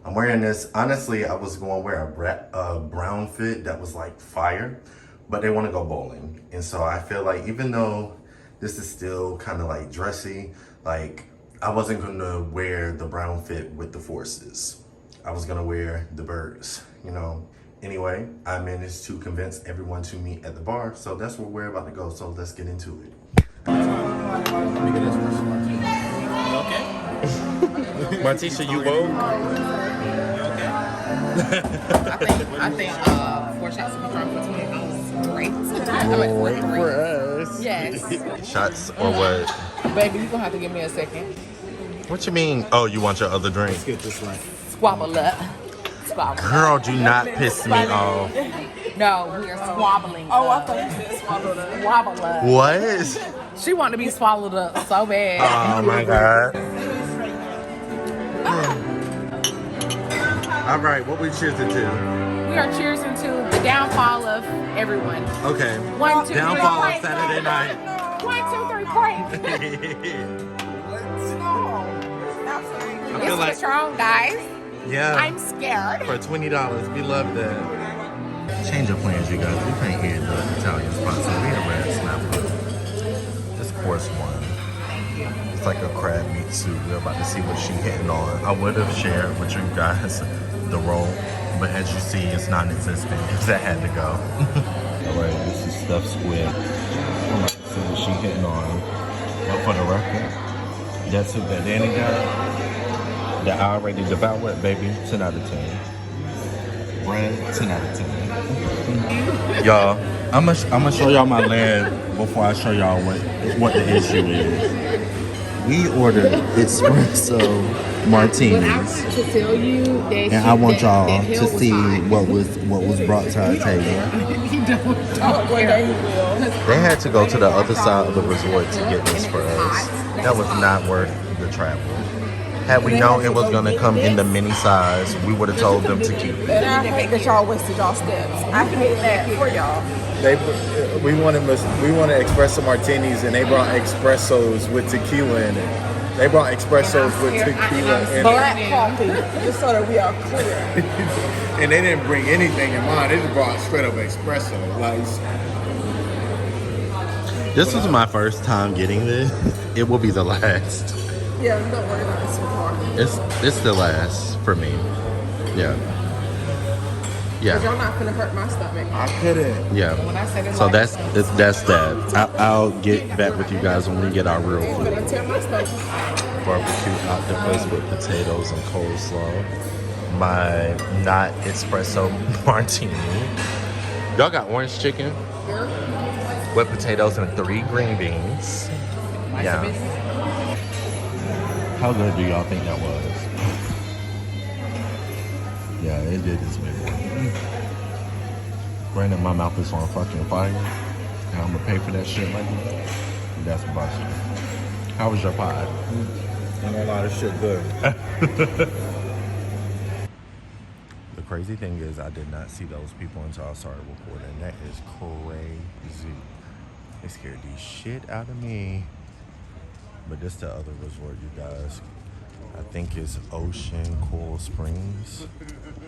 I'm wearing this. Honestly, I was going to wear a brown fit that was like fire, but they want to go bowling. And so I feel like even though this is still kind of like dressy, like I wasn't going to wear the brown fit with the forces. I was going to wear the birds, you know? Anyway, I managed to convince everyone to meet at the bar, so that's where we're about to go, so let's get into it. Okay. Martisha, you woke? I think 4 shots of Patron for $20 is great. For us. Yes. Shots or what? Baby, you're gonna have to give me a second. What you mean? Oh, you want your other drink? Let's get this one. Squabble up. Squabble. Girl, do not piss me off. No, we are squabbling. Oh, I thought you said swallowed up. Squabble up. What? She wanted to be swallowed up so bad. Oh my God. All right, what we cheersing to? We are cheersing to the downfall of everyone. Okay. 1, 2, 3, Downfall pray. of Saturday night. 1, 2, 3, pray. I feel like, It's Patron, guys. yeah. I'm scared. For $20, we love that. Change of plans, you guys. We can't hear the Italian spot, so we have red snapper. This course 1. It's like a crab meat soup. We're about to see what she hitting on. I would have shared with you guys the roll, but as you see, it's non-existent because that had to go. All right, this is stuffed squid. I'm about to see what she hitting on. But for the record, that soup that Danny got, that I already devoured, baby, 10 out of 10. Bread, 10 out of 10. Y'all, I'm gonna show y'all my lab before I show y'all what the issue is. We ordered espresso martinis, To tell you that and I want y'all to see what was brought to our table. They had to go to the other side of the resort to get this for us. That was not worth the travel. Had we known it was gonna come in the mini size, we would have told them to keep it. And I hate that y'all wasted y'all steps. I hate that for y'all. We wanted espresso martinis, and they brought espressos with tequila in it. They brought espressos with tequila in it. Black coffee, just so that we are clear. And they didn't bring anything in mind. They just brought straight up espresso. Like, This is my first time getting this. It will be the last. Yeah, don't worry about this part. It's the last for me. Yeah. Because y'all not gonna hurt my stomach. I couldn't. Yeah. When I said it So like that's that. I'll get back with you guys when we get our real It's food. gonna tear my stomach. Barbecue octopus with potatoes and coleslaw. My not espresso martini. Y'all got orange chicken? with potatoes and 3 green beans. Yeah. How good do y'all think that was? Yeah, it did this big. Granted, my mouth is on fucking fire, and I'm gonna pay for that shit like that. That's busted. How was your pie? And a lot of shit good. The crazy thing is I did not see those people until I started recording. That is crazy. It scared the shit out of me. But this the other resort, you guys. I think it's Ocean Coral Springs.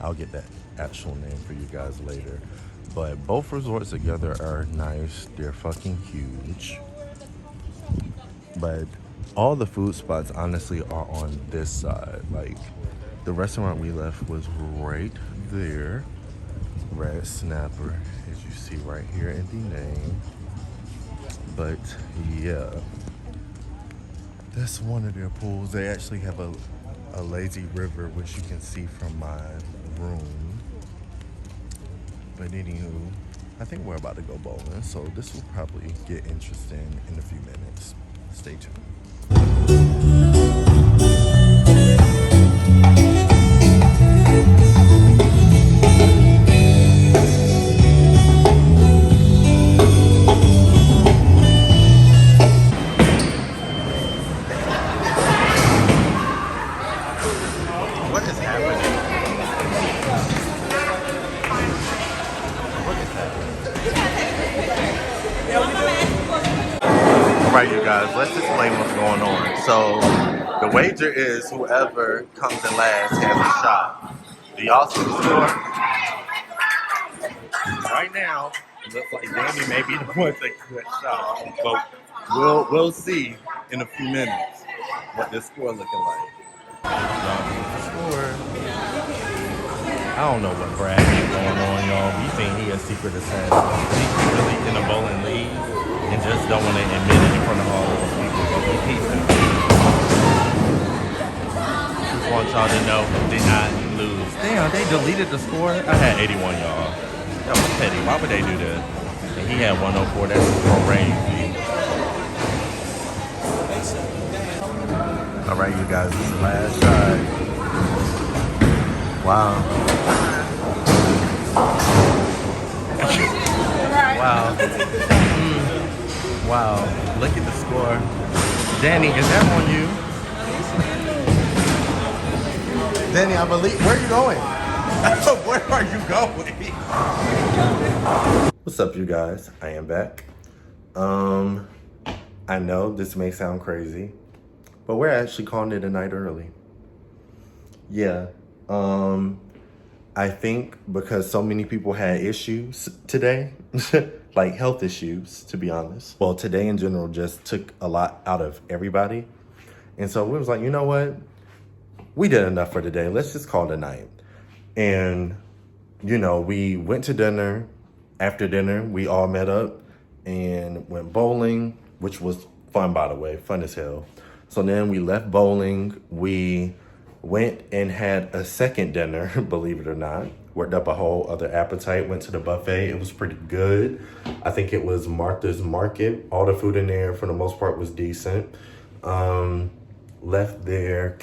I'll get that actual name for you guys later. But both resorts together are nice. They're fucking huge. But all the food spots honestly are on this side. Like, the restaurant we left was right there. Red Snapper, as you see right here in the name. But yeah, that's one of their pools. They actually have a lazy river, which you can see from my room. But anywho, I think we're about to go bowling, so this will probably get interesting in a few minutes. Stay tuned. What is happening? What is happening? All right, you guys, let's explain what's going on. So, the wager is whoever comes in last has a shot. Do y'all see the score? Right now, it looks like Danny may be the one taking that shot. But we'll see in a few minutes what this score looking like. Y'all need the score. I don't know what Brae is going on, y'all. We think he a secret assassin. He's really in a bowling league and just don't want to admit it in front of all those people. But we peeping. Just want y'all to know who did not lose. Damn, they deleted the score. I had 81, y'all. That was petty. Why would they do that? And he had 104. That's crazy. All right, you guys, this is the last shot. Wow. Wow. Wow. Look at the score. Danny, is that on you? Danny, I believe. Where are you going? Where are you going? What's up, you guys? I am back. I know this may sound crazy, but we're actually calling it a night early. Yeah. I think because so many people had issues today, like health issues, to be honest. Well, today in general just took a lot out of everybody. And so we was like, you know what? We did enough for today. Let's just call it a night. And, you know, we went to dinner. After dinner, we all met up and went bowling, which was fun, by the way, fun as hell. So then we left bowling. We went and had a second dinner, believe it or not. Worked up a whole other appetite, went to the buffet. It was pretty good. I think it was Martha's Market. All the food in there, for the most part, was decent. Left there,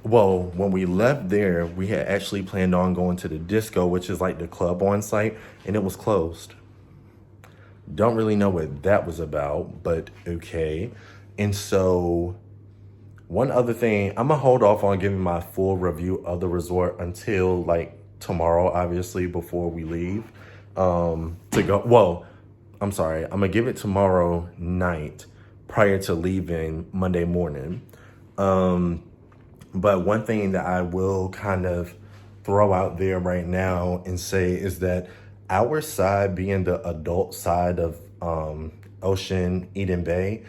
when we left there, we had actually planned on going to the disco, which is like the club on site, and it was closed. Don't really know what that was about, but okay. And so one other thing, I'm gonna hold off on giving my full review of the resort until like tomorrow, obviously, before we leave to go. Well, I'm sorry, I'm gonna give it tomorrow night prior to leaving Monday morning. But one thing that I will kind of throw out there right now and say is that our side, being the adult side of Ocean Eden Bay,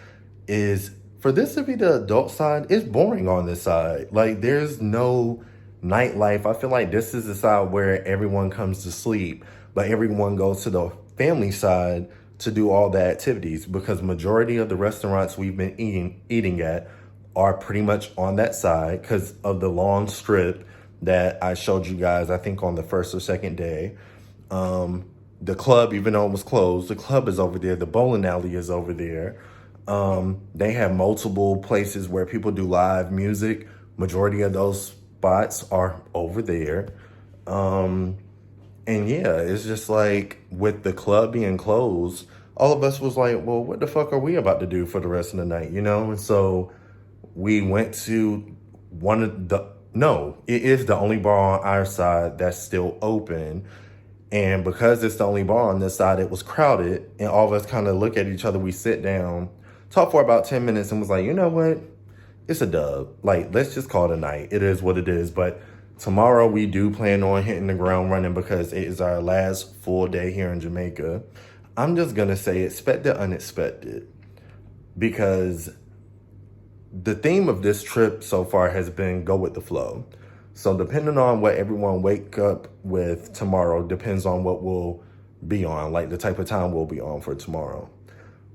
is, for this to be the adult side, it's boring on this side. Like, there's no nightlife. I feel like this is the side where everyone comes to sleep, but everyone goes to the family side to do all the activities, because majority of the restaurants we've been eating at are pretty much on that side because of the long strip that I showed you guys, I think on the first or second day. The club, even though it was closed, the club is over there. The bowling alley is over there. They have multiple places where people do live music. Majority of those spots are over there. And yeah, it's just like with the club being closed, all of us was like, well, what the fuck are we about to do for the rest of the night, you know? And so we went to it is the only bar on our side that's still open. And because it's the only bar on this side, it was crowded. And all of us kind of look at each other. We sit down, talk for about 10 minutes and was like, you know what? It's a dub. Like, let's just call it a night. It is what it is. But tomorrow we do plan on hitting the ground running because it is our last full day here in Jamaica. I'm just going to say expect the unexpected, because the theme of this trip so far has been go with the flow. So depending on what everyone wake up with tomorrow depends on what we'll be on, like the type of time we'll be on for tomorrow.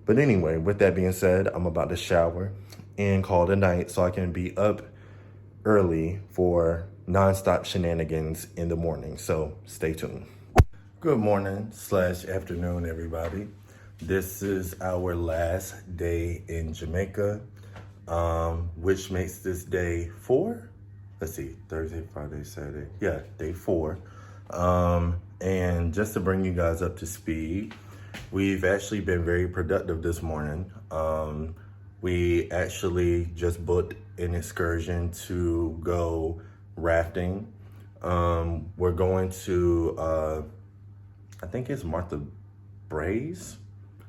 But anyway, with that being said, I'm about to shower and call it a night so I can be up early for nonstop shenanigans in the morning. So stay tuned. Good morning / afternoon, everybody. This is our last day in Jamaica, which makes this day 4. Let's see, Thursday, Friday, Saturday. Yeah, day 4. And just to bring you guys up to speed, we've actually been very productive this morning. We actually just booked an excursion to go rafting. We're going to, I think it's Brae's.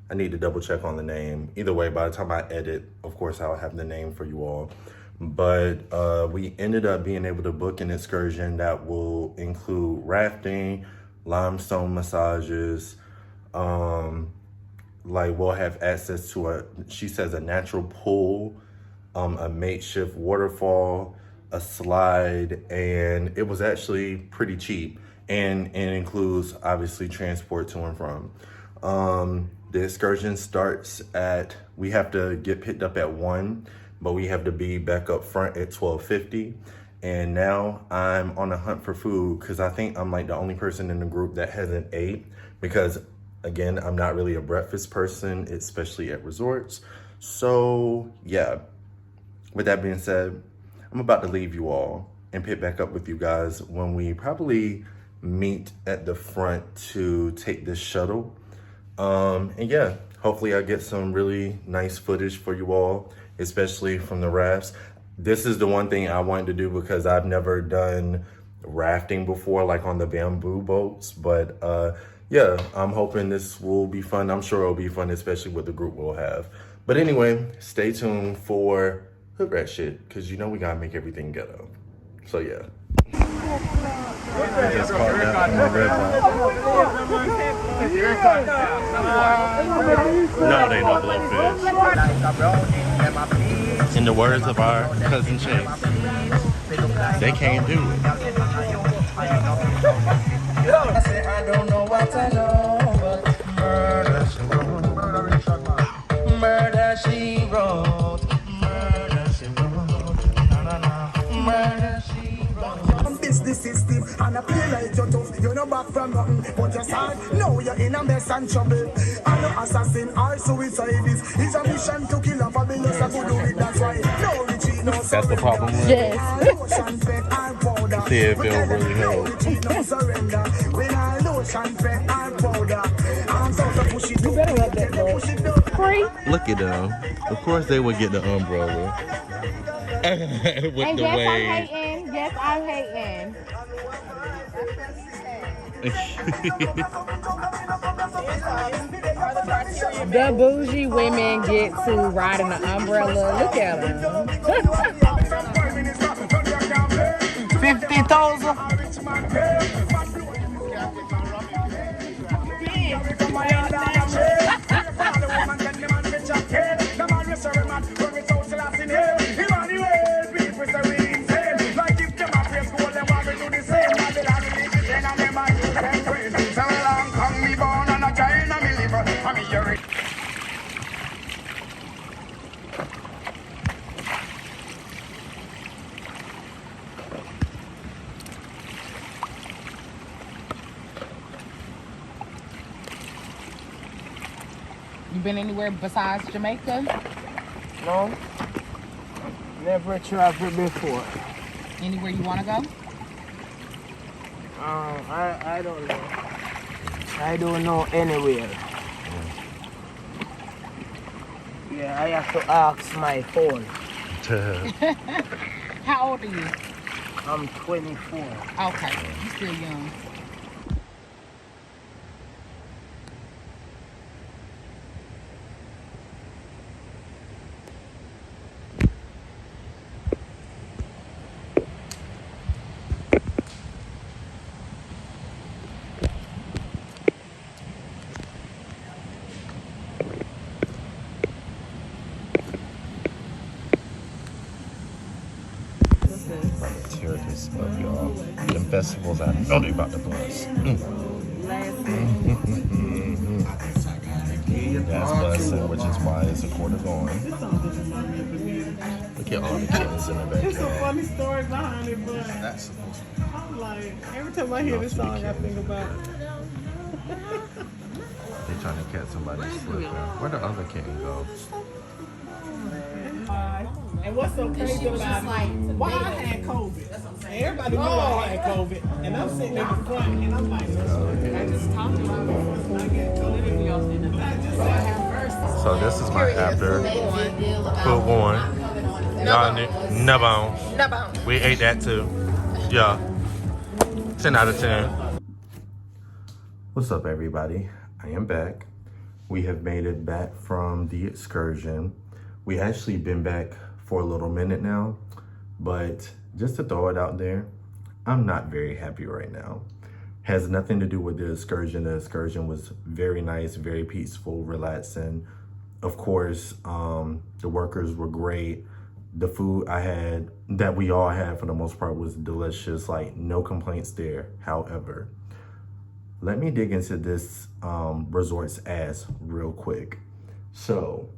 I need to double check on the name. Either way, by the time I edit, of course, I'll have the name for you all. But we ended up being able to book an excursion that will include rafting, limestone massages. Like we'll have access to she says a natural pool, a makeshift waterfall, a slide, and it was actually pretty cheap. And includes obviously transport to and from. The excursion starts we have to get picked up at 1, but we have to be back up front at 12:50. And now I'm on a hunt for food because I think I'm like the only person in the group that hasn't ate, because again, I'm not really a breakfast person, especially at resorts. So yeah, with that being said, I'm about to leave you all and pick back up with you guys when we probably meet at the front to take this shuttle. And yeah, hopefully I get some really nice footage for you all, especially from the rafts. This is the one thing I wanted to do because I've never done rafting before, like on the bamboo boats. But yeah, I'm hoping this will be fun. I'm sure it'll be fun, especially with the group we'll have. But anyway, stay tuned for hood rat shit, because you know we gotta make everything ghetto. So yeah. I just caught that on the red line. No, they don't blowfish. In the words of our cousin Chase, they can't do it. I don't know what I know, but murder she wrote. Murder she wrote. Murder she wrote. Murder she wrote. Business system and I play like you're tough. You're not back from nothing, but you're sad. No, you're in a mess and trouble. I'm no assassin or suicidist. It's a mission to kill a fabulous. I could do it, that's why. No retreat, no surrender. That's the problem with it. See if it'll really help. You better have that though. Free. Look at them. Of course they would get the umbrella. With And the yes, wave. I'm hating. Yes, I'm hating. The bougie women get to ride in the umbrella. Look at them. 50,000. been anywhere besides Jamaica? No. Never traveled before. Anywhere you want to go? I don't know. I don't know anywhere. Yeah, I have to ask my phone. How old are you? I'm 24. Okay, you're still young. Tear this up, y'all. Them festivals, I know they about to bust. That's busting, which is why it's a quarter going. Look at all the kittens in the backyard. It's a funny story behind it, but That's supposed to I'm like, every time I hear this song, I think about it. They trying to catch somebody slipping. Where the other kitten go? And what's so crazy about it, why I had COVID. And everybody knew I had COVID. And I'm sitting in the front and I'm like, I just talked about it. I get COVID. So this is my after food one. Y'all Nabon. We ate that too. Yeah. 10 out of 10. What's up, everybody? I am back. We have made it back from the excursion. We actually been back for a little minute now, but just to throw it out there, I'm not very happy right now. Has nothing to do with the excursion. The excursion was very nice, very peaceful, relaxing. Of course, the workers were great. The food I had, that we all had for the most part, was delicious. Like, no complaints there. However, let me dig into this resort's ass real quick. So,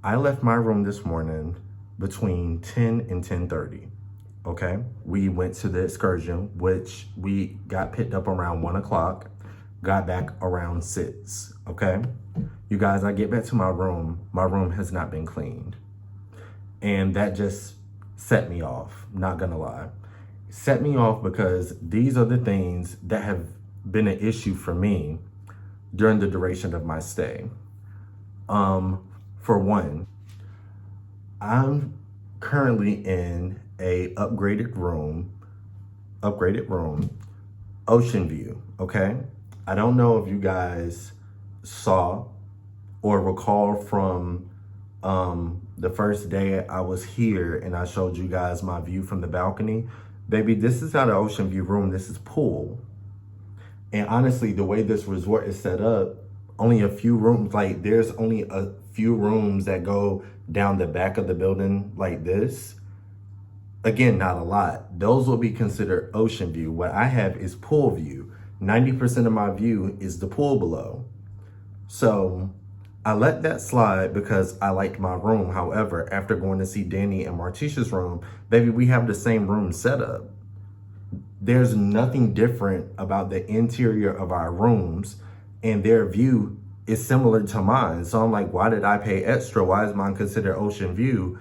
I left my room this morning between 10 and 10:30, okay? We went to the excursion, which we got picked up around 1 o'clock, got back around 6, okay? You guys, I get back to my room has not been cleaned. And that just set me off, not gonna lie. Set me off because these are the things that have been an issue for me during the duration of my stay. For one, I'm currently in a upgraded room, ocean view, okay? I don't know if you guys saw or recall from the first day I was here and I showed you guys my view from the balcony. Baby, this is not an ocean view room, this is pool. And honestly, the way this resort is set up, only a few rooms, like there's only a few rooms that go down the back of the building like this. Again, not a lot. Those will be considered ocean view. What I have is pool view. 90% of my view is the pool below. So I let that slide because I liked my room. However, after going to see Danny and Martisha's room, baby, we have the same room setup. There's nothing different about the interior of our rooms, and their view is similar to mine. So I'm like, why did I pay extra? Why is mine considered ocean view?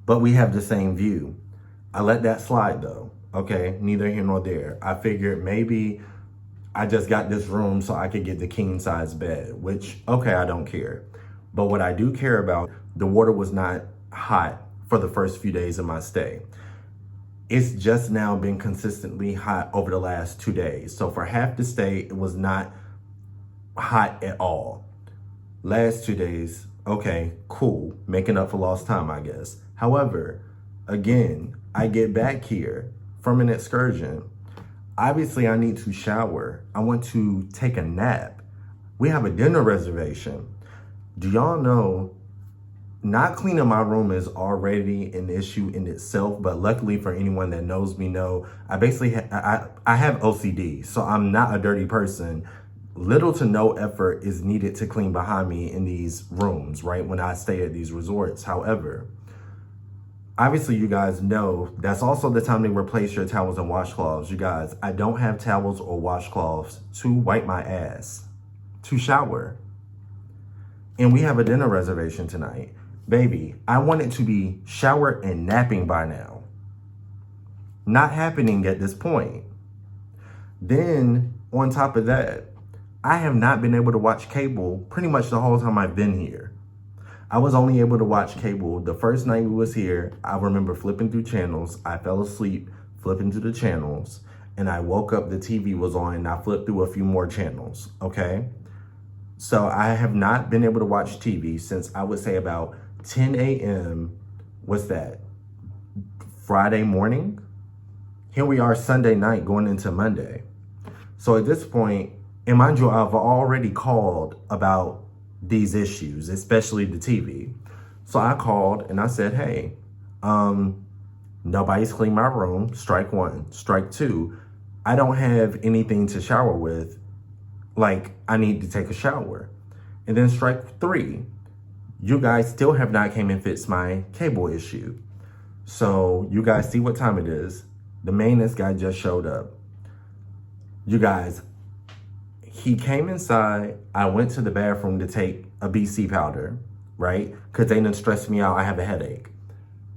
But we have the same view. I let that slide though, okay? Neither here nor there. I figured maybe I just got this room so I could get the king size bed, which, okay, I don't care. But what I do care about, the water was not hot for the first few days of my stay. It's just now been consistently hot over the last 2 days. So for half the stay, it was not hot at all. Last 2 days, okay, cool. Making up for lost time, I guess. However, again, I get back here from an excursion. Obviously, I need to shower. I want to take a nap. We have a dinner reservation. Do y'all know, not cleaning my room is already an issue in itself, but luckily for anyone that knows me know, I basically I have OCD, so I'm not a dirty person. Little to no effort is needed to clean behind me in these rooms, right, when I stay at these resorts. However, obviously you guys know that's also the time to replace your towels and washcloths. You guys, I don't have towels or washcloths to wipe my ass, to shower. and we have a dinner reservation tonight. Baby, I want it to be showered and napping by now. Not happening at this point. Then, on top of that, I have not been able to watch cable pretty much the whole time I've been here. I was only able to watch cable the first night we was here. I remember flipping through channels. I fell asleep flipping through the channels, and I woke up, the TV was on, and I flipped through a few more channels, okay? So I have not been able to watch TV since I would say about 10 a.m. What's that? Friday morning? Here we are Sunday night going into Monday. So at this point, and mind you, I've already called about these issues, especially the TV. So I called and I said, hey, nobody's cleaned my room, strike one. Strike two, I don't have anything to shower with. Like, I need to take a shower. And then strike three, you guys still have not came and fixed my cable issue. So you guys see what time it is. The maintenance guy just showed up. You guys, he came inside. I went to the bathroom to take a BC powder, right? Because they done stressed me out. I have a headache.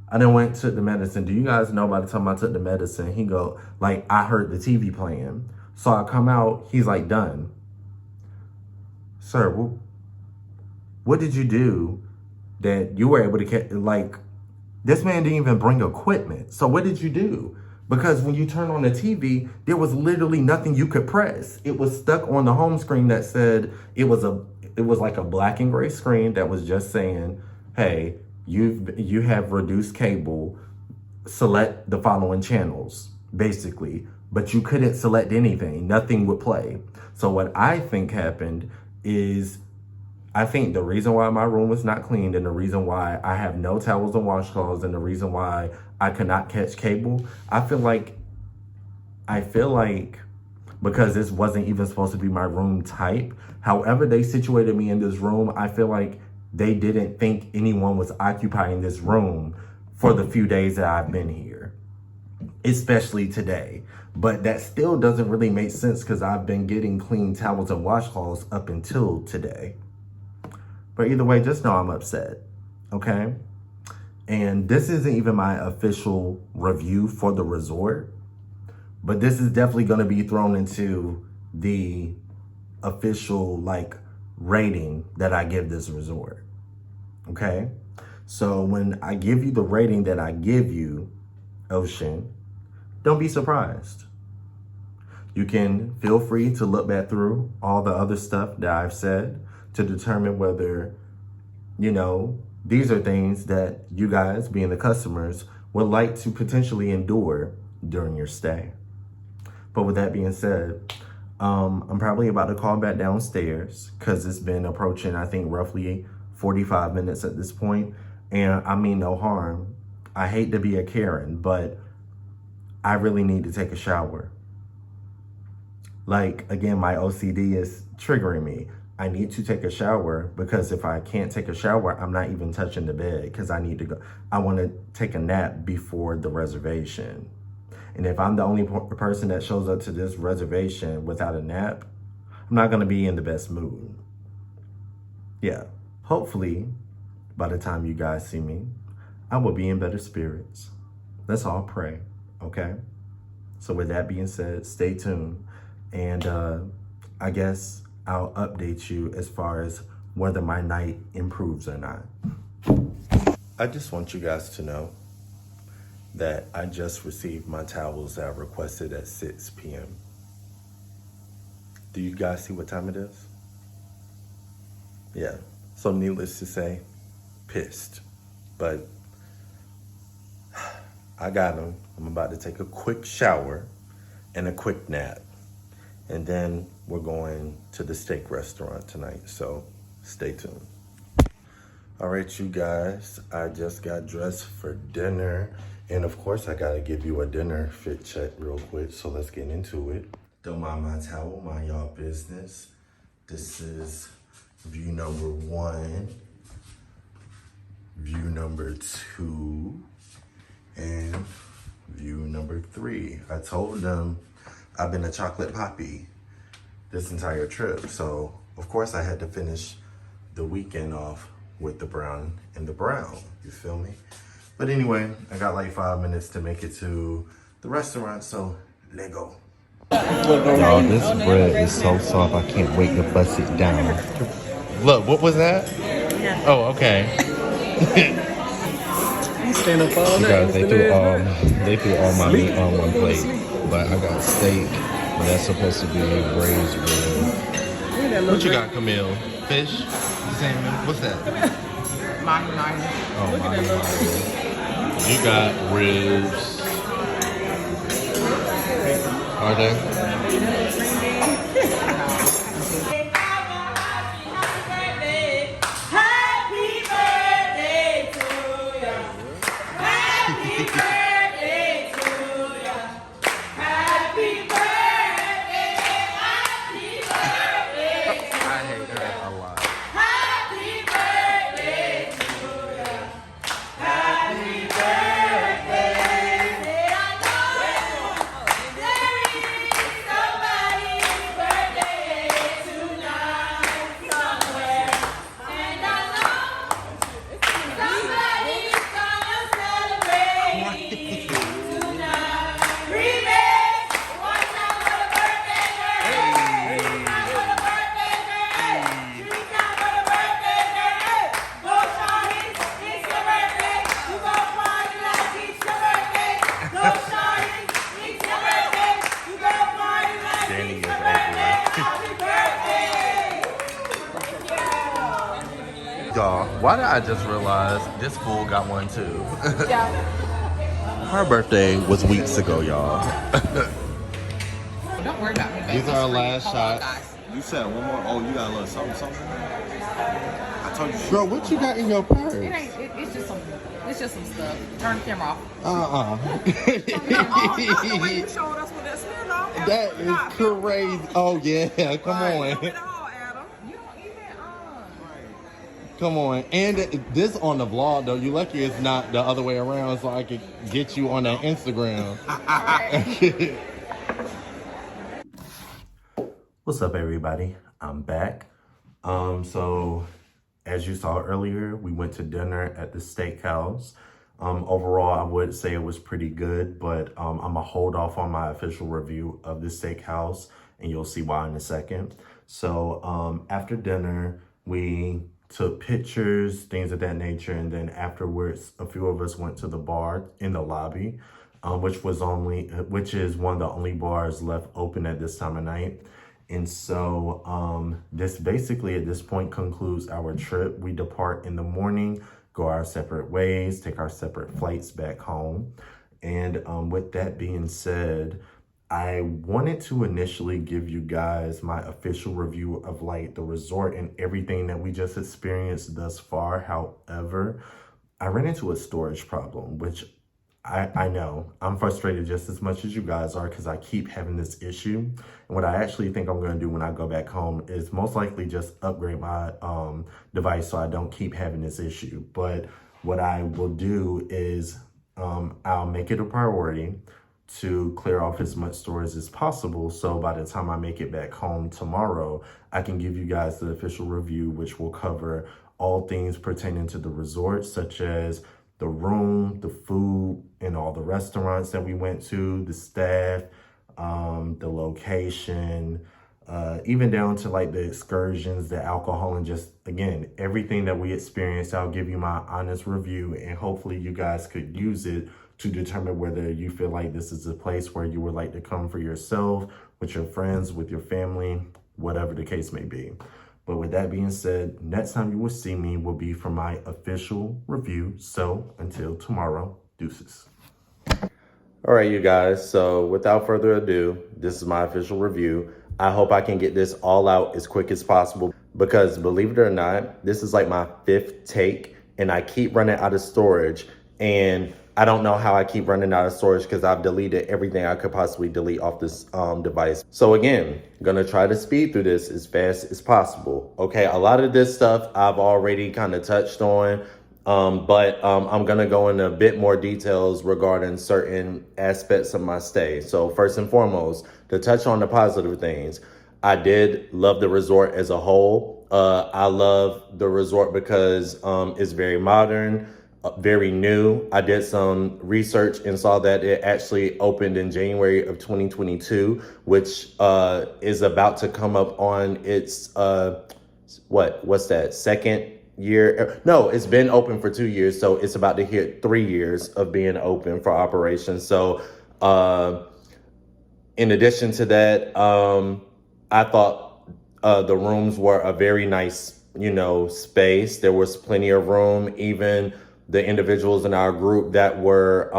I then went to the medicine. Do you guys know by the time I took the medicine, he go, like, I heard the TV playing. So I come out, he's like, done. Sir, what did you do that you were able to get, like, this man didn't even bring equipment. So what did you do? Because when you turn on the TV, there was literally nothing you could press. It was stuck on the home screen that said, it was like a black and gray screen that was just saying, hey, you have reduced cable, select the following channels, basically. But you couldn't select anything, nothing would play. So what I think happened is, I think the reason why my room was not cleaned and the reason why I have no towels and washcloths and the reason why I could not catch cable, I feel like because this wasn't even supposed to be my room type, however they situated me in this room, I feel like they didn't think anyone was occupying this room for the few days that I've been here, especially today. But that still doesn't really make sense because I've been getting clean towels and washcloths up until today. But either way, just know I'm upset, okay? And this isn't even my official review for the resort, but this is definitely gonna be thrown into the official, like, rating that I give this resort, okay? So when I give you the rating that I give you, Ocean, don't be surprised. You can feel free to look back through all the other stuff that I've said to determine whether, you know, these are things that you guys, being the customers, would like to potentially endure during your stay. But with that being said, I'm probably about to call back downstairs because it's been approaching, I think, roughly 45 minutes at this point. And I mean no harm. I hate to be a Karen, but I really need to take a shower. Like, again, my OCD is triggering me. I need to take a shower because if I can't take a shower, I'm not even touching the bed because I need to go. I want to take a nap before the reservation. And if I'm the only person that shows up to this reservation without a nap, I'm not going to be in the best mood. Yeah. Hopefully, by the time you guys see me, I will be in better spirits. Let's all pray, okay? So with that being said, stay tuned. And I guess I'll update you as far as whether my night improves or not. I just want you guys to know that I just received my towels that I requested at 6 p.m. Do you guys see what time it is? Yeah, so needless to say, pissed. But I got them. I'm about to take a quick shower and a quick nap. And then we're going to the steak restaurant tonight, so stay tuned. All right, you guys, I just got dressed for dinner. And of course, I gotta give you a dinner fit check real quick, so let's get into it. Don't mind my towel, mind y'all business. This is view number 1, view number 2, and view number 3. I told them I've been a chocolate poppy this entire trip, so of course I had to finish the weekend off with the brown and the brown. You feel me? But anyway, I got like 5 minutes to make it to the restaurant, so let go. Y'all, this bread is so soft. I can't wait to bust it down. Look, what was that? Oh, okay. Stand up all You day. guys, they threw all my meat on one plate, but I got steak, but that's supposed to be braised rib. What you got, Camille? Fish? Salmon? What's that? Mahi. Oh, my. You got ribs. Are they? Y'all, why did I just realize this fool got one too? Yeah. Her birthday was weeks ago, y'all. Don't worry about me, baby. These are our last Hold on, shots. guys. You said one more. Oh, you got a little something. I told you. Girl, what you got in your purse? It's just some stuff. Turn the camera off. When you showed us with that spin off. That is crazy. Oh yeah, come on. Come on. And this on the vlog though. You lucky it's not the other way around so I could get you on that Instagram. What's up everybody? I'm back. So as you saw earlier, we went to dinner at the steakhouse. Overall, I would say it was pretty good, but I'm gonna hold off on my official review of the steakhouse and you'll see why in a second. So after dinner, we took pictures, things of that nature, and then afterwards, a few of us went to the bar in the lobby, which is one of the only bars left open at this time of night. And so this basically at this point concludes our trip. We depart in the morning, go our separate ways, take our separate flights back home. And with that being said, I wanted to initially give you guys my official review of like the resort and everything that we just experienced thus far. However, I ran into a storage problem, which I know I'm frustrated just as much as you guys are because I keep having this issue. And what I actually think I'm going to do when I go back home is most likely just upgrade my device so I don't keep having this issue. But what I will do is I'll make it a priority to clear off as much storage as possible. So by the time I make it back home tomorrow, I can give you guys the official review, which will cover all things pertaining to the resort, such as the room, the food, and all the restaurants that we went to, the staff, the location, even down to like the excursions, the alcohol, and just, again, everything that we experienced. I'll give you my honest review, and hopefully you guys could use it to determine whether you feel like this is a place where you would like to come for yourself, with your friends, with your family, whatever the case may be. But with that being said, next time you will see me will be for my official review. So until tomorrow, deuces. All right, you guys. So without further ado, this is my official review. I hope I can get this all out as quick as possible because believe it or not, this is like my 5th take and I keep running out of storage. And I don't know how I keep running out of storage because I've deleted everything I could possibly delete off this device. So again, gonna try to speed through this as fast as possible. Okay, a lot of this stuff I've already kind of touched on, but I'm gonna go into a bit more details regarding certain aspects of my stay. So first and foremost, to touch on the positive things, I did love the resort as a whole. I love the resort because it's very modern, very new. I did some research and saw that it actually opened in January of 2022, which is about to come up on its what's that, second year? No, it's been open for 2 years, so it's about to hit 3 years of being open for operation. So in addition to that, I thought the rooms were a very nice, space. There was plenty of room. Even the individuals in our group that were,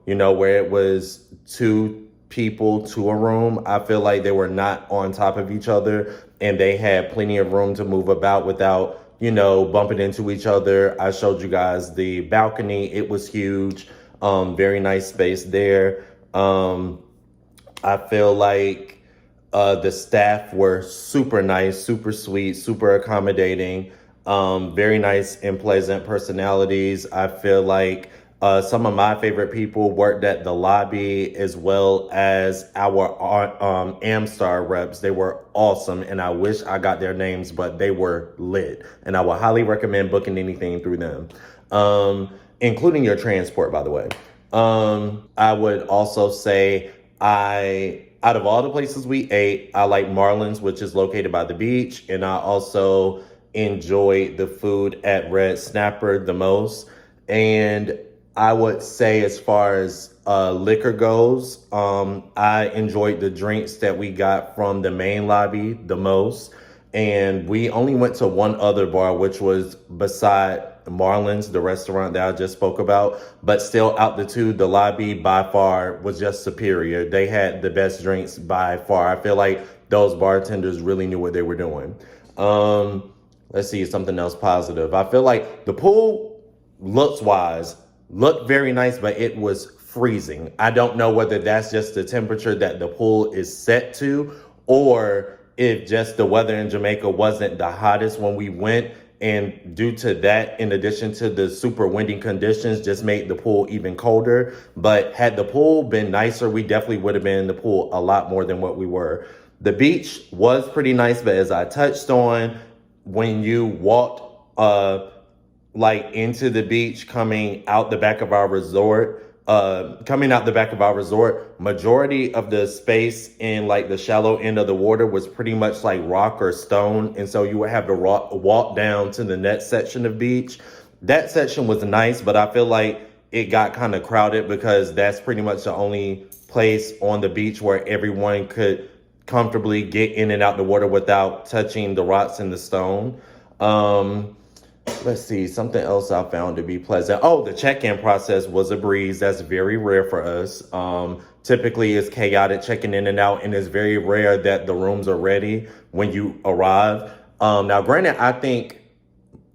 where it was 2 people to a room, I feel like they were not on top of each other and they had plenty of room to move about without, bumping into each other. I showed you guys the balcony. It was huge. Very nice space there. I feel like the staff were super nice, super sweet, super accommodating, very nice and pleasant personalities. I feel like some of my favorite people worked at the lobby as well as our Amstar reps. They were awesome, and I wish I got their names, but they were lit. And I would highly recommend booking anything through them, including your transport, by the way. I would also say out of all the places we ate, I like Marlin's, which is located by the beach. And I also enjoyed the food at Red Snapper the most. And I would say as far as liquor goes, I enjoyed the drinks that we got from the main lobby the most. And we only went to one other bar, which was beside Marlin's, the restaurant that I just spoke about. But still, out the 2, the lobby by far was just superior. They had the best drinks by far. I feel like those bartenders really knew what they were doing. Let's see, something else positive. I feel like the pool, looks-wise, looked very nice, but it was freezing. I don't know whether that's just the temperature that the pool is set to, or if just the weather in Jamaica wasn't the hottest when we went. And due to that, in addition to the super windy conditions, just made the pool even colder. But had the pool been nicer, we definitely would have been in the pool a lot more than what we were. The beach was pretty nice, but as I touched on, when you walked into the beach coming out the back of our resort, majority of the space in the shallow end of the water was pretty much like rock or stone. And so you would have to walk down to the next section of beach. That section was nice, but I feel like it got kind of crowded because that's pretty much the only place on the beach where everyone could comfortably get in and out the water without touching the rocks and the stone. Let's see, something else I found to be pleasant. Oh, the check-in process was a breeze. That's very rare for us. Typically, it's chaotic checking in and out, and it's very rare that the rooms are ready when you arrive. Now, granted,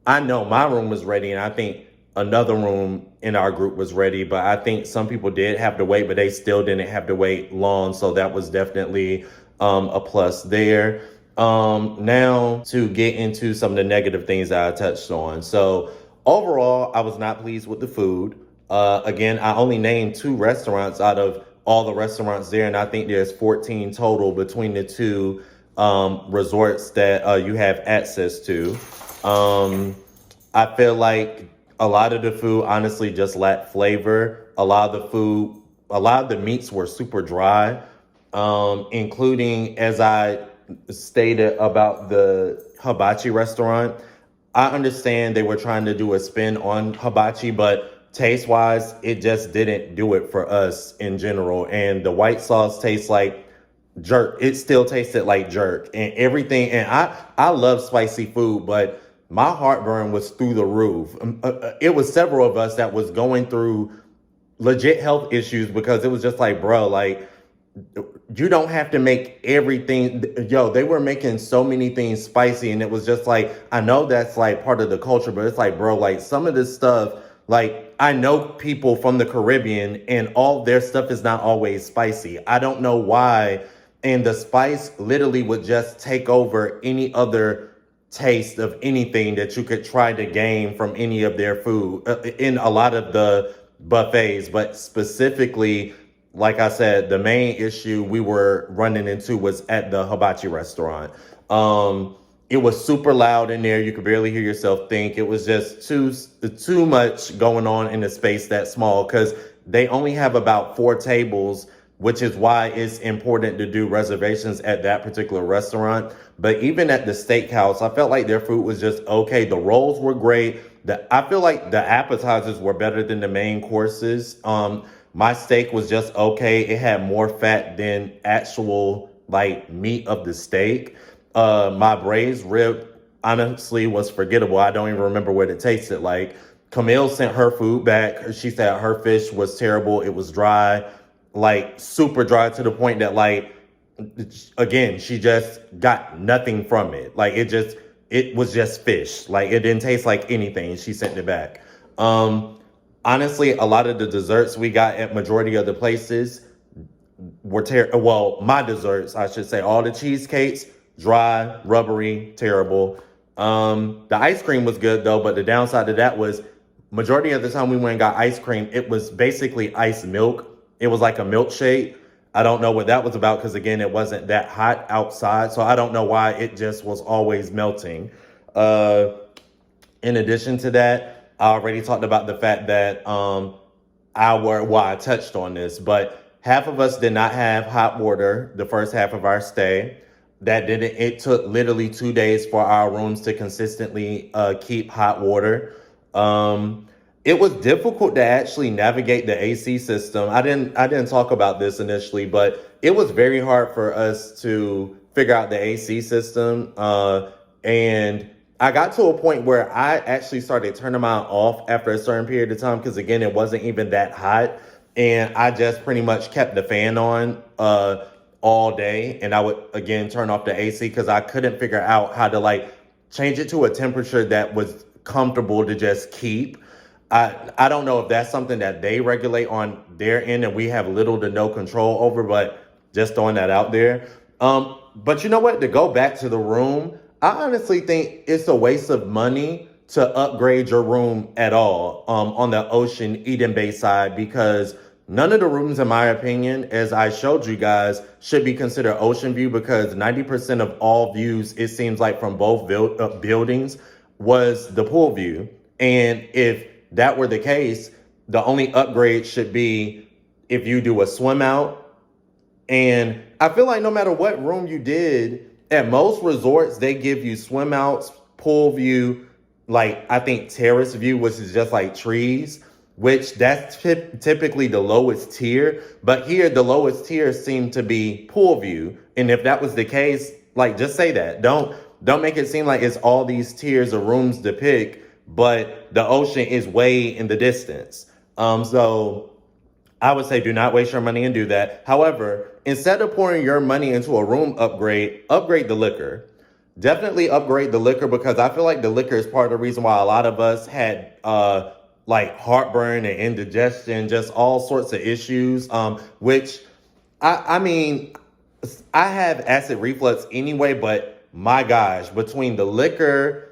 I know my room was ready, and I think another room in our group was ready, but I think some people did have to wait, but they still didn't have to wait long, so that was definitely a plus there. Now to get into some of the negative things that I touched on. So overall, I was not pleased with the food. Again, I only named 2 restaurants out of all the restaurants there, and I think there's 14 total between the 2 resorts that you have access to. I feel like a lot of the food honestly just lacked flavor. A lot of the meats were super dry, including, as I stated about the hibachi restaurant. I understand they were trying to do a spin on hibachi, but taste-wise, it just didn't do it for us in general. And the white sauce tastes like jerk. It still tasted like jerk and everything. And I love spicy food, but my heartburn was through the roof. It was several of us that was going through legit health issues because it was just like, bro, you don't have to make everything. They were making so many things spicy, and it was just like, I know that's part of the culture, but it's like, bro, some of this stuff, I know people from the Caribbean and all their stuff is not always spicy. I don't know why. And the spice literally would just take over any other taste of anything that you could try to gain from any of their food in a lot of the buffets, but specifically, like I said, the main issue we were running into was at the hibachi restaurant. It was super loud in there. You could barely hear yourself think. It was just too much going on in a space that small, because they only have about 4 tables, which is why it's important to do reservations at that particular restaurant. But even at the steakhouse, I felt like their food was just okay. The rolls were great. I feel like the appetizers were better than the main courses. My steak was just okay. It had more fat than actual like meat of the steak. My braised rib honestly was forgettable. I don't even remember what it tasted like. Camille sent her food back. She said her fish was terrible. It was dry, like super dry, to the point that like, again, she just got nothing from it. Like it was just fish. Like it didn't taste like anything. She sent it back. Honestly, a lot of the desserts we got at majority of the places were terrible. Well, my desserts, I should say, all the cheesecakes, dry, rubbery, terrible. The ice cream was good though, but the downside to that was majority of the time we went and got ice cream, it was basically ice milk. It was like a milkshake. I don't know what that was about, because again, it wasn't that hot outside, so I don't know why it just was always melting. In addition to that, I already talked about the fact that I touched on this, but half of us did not have hot water the first half of our stay. It took literally 2 days for our rooms to consistently keep hot water. It was difficult to actually navigate the AC system. I didn't talk about this initially, but it was very hard for us to figure out the AC system. And I got to a point where I actually started turning mine off after a certain period of time, because again, it wasn't even that hot. And I just pretty much kept the fan on all day. And I would, again, turn off the AC because I couldn't figure out how to like change it to a temperature that was comfortable to just keep. I don't know if that's something that they regulate on their end and we have little to no control over, but just throwing that out there. But you know what? To go back to the room, I honestly think it's a waste of money to upgrade your room at all on the Ocean Eden Bay side, because none of the rooms, in my opinion, as I showed you guys, should be considered ocean view, because 90% of all views, it seems like, from both buildings was the pool view. And if that were the case, the only upgrade should be if you do a swim out. And I feel like no matter what room you did, at most resorts, they give you swim outs, pool view, like I think terrace view, which is just like trees, which that's typically the lowest tier. But here, the lowest tier seemed to be pool view. And if that was the case, like, just say that. Don't make it seem like it's all these tiers of rooms to pick, but the ocean is way in the distance. So I would say do not waste your money and do that. However, instead of pouring your money into a room upgrade the liquor. Definitely upgrade the liquor, because I feel like the liquor is part of the reason why a lot of us had like heartburn and indigestion, just all sorts of issues, which I mean, I have acid reflux anyway, but my gosh, between the liquor,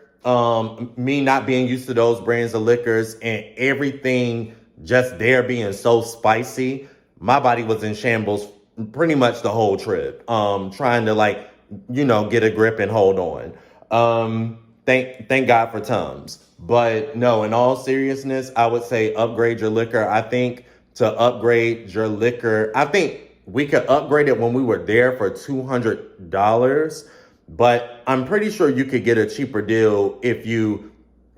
me not being used to those brands of liquors, and everything just there being so spicy, my body was in shambles pretty much the whole trip, trying to like, get a grip and hold on. Thank God for Tums. But no, in all seriousness, I would say upgrade your liquor. I think to upgrade your liquor, I think we could upgrade it when we were there for $200, but I'm pretty sure you could get a cheaper deal if you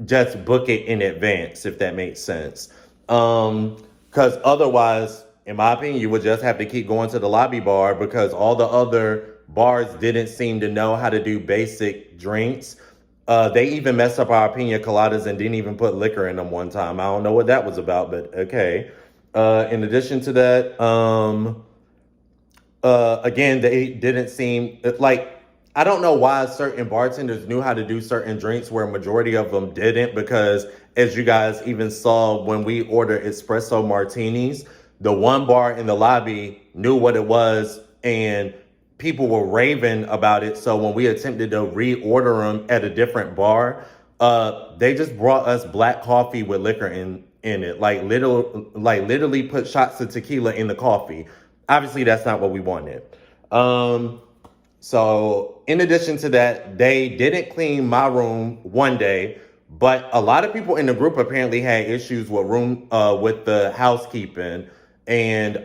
just book it in advance, if that makes sense. Because otherwise, in my opinion, you would just have to keep going to the lobby bar, because all the other bars didn't seem to know how to do basic drinks. They even messed up our pina coladas and didn't even put liquor in them one time. I don't know what that was about, but okay. In addition to that, again, they didn't seem like, I don't know why certain bartenders knew how to do certain drinks where majority of them didn't, because as you guys even saw when we ordered espresso martinis, the one bar in the lobby knew what it was and people were raving about it. So when we attempted to reorder them at a different bar, they just brought us black coffee with liquor in it, like literally put shots of tequila in the coffee. Obviously, that's not what we wanted. So in addition to that, they didn't clean my room one day, but a lot of people in the group apparently had issues with with the housekeeping, and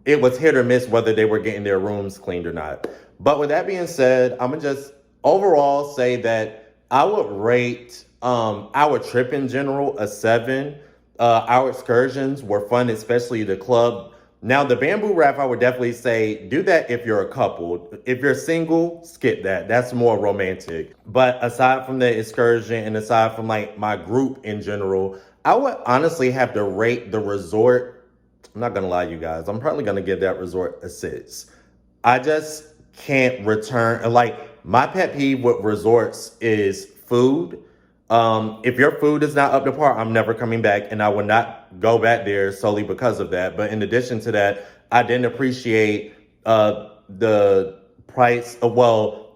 it was hit or miss whether they were getting their rooms cleaned or not. But with that being said, I'm gonna just overall say that I would rate our trip in general a 7. Our excursions were fun, especially the club. Now, the bamboo raft, I would definitely say do that if you're a couple. If you're single, skip that. That's more romantic. But aside from the excursion and aside from like my group in general, I would honestly have to rate the resort. I'm not going to lie, you guys. I'm probably going to give that resort a 6. I just can't return. Like, my pet peeve with resorts is food. If your food is not up to par, I'm never coming back, and I will not go back there solely because of that. But in addition to that, I didn't appreciate the price of,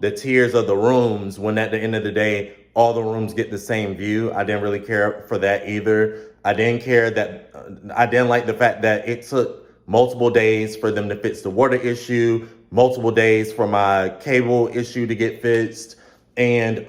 the tiers of the rooms when at the end of the day, all the rooms get the same view. I didn't really care for that either. I didn't like the fact that it took multiple days for them to fix the water issue, multiple days for my cable issue to get fixed. And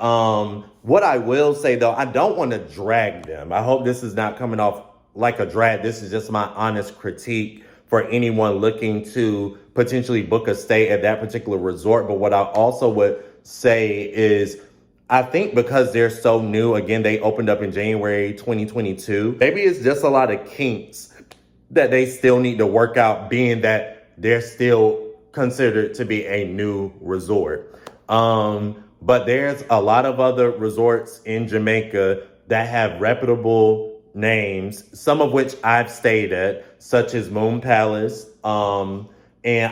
what I will say, though, I don't want to drag them. I hope this is not coming off like a drag. This is just my honest critique for anyone looking to potentially book a stay at that particular resort. But what I also would say is, I think because they're so new, again, they opened up in January 2022. Maybe it's just a lot of kinks that they still need to work out, being that they're still considered to be a new resort. But there's a lot of other resorts in Jamaica that have reputable names, some of which I've stayed at, such as Moon Palace. And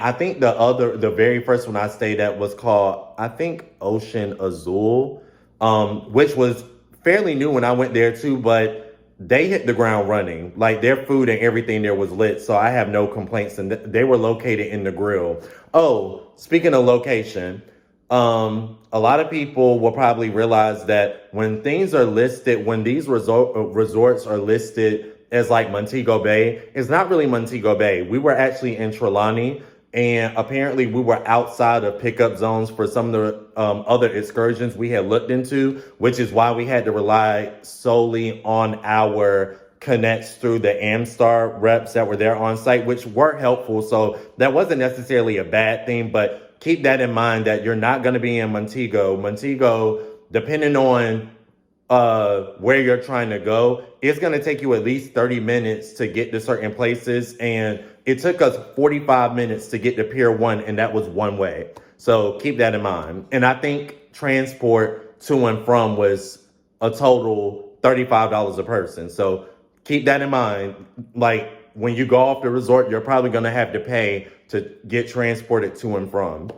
I think the very first one I stayed at was called, I think, Ocean Azul, which was fairly new when I went there too, but they hit the ground running. Like, their food and everything there was lit, so I have no complaints. And they were located in the grill. Oh, speaking of location, a lot of people will probably realize that when things are listed, when these resorts are listed as like Montego Bay, it's not really Montego Bay. We were actually in Trelawney, and apparently we were outside of pickup zones for some of the other excursions we had looked into, which is why we had to rely solely on our connects through the Amstar reps that were there on site, which were helpful. So that wasn't necessarily a bad thing, but keep that in mind that you're not going to be in Montego. Montego, depending on where you're trying to go, it's going to take you at least 30 minutes to get to certain places. And it took us 45 minutes to get to Pier 1, and that was one way. So keep that in mind. And I think transport to and from was a total $35 a person. So keep that in mind. Like, when you go off the resort, you're probably going to have to pay to get transported to and from.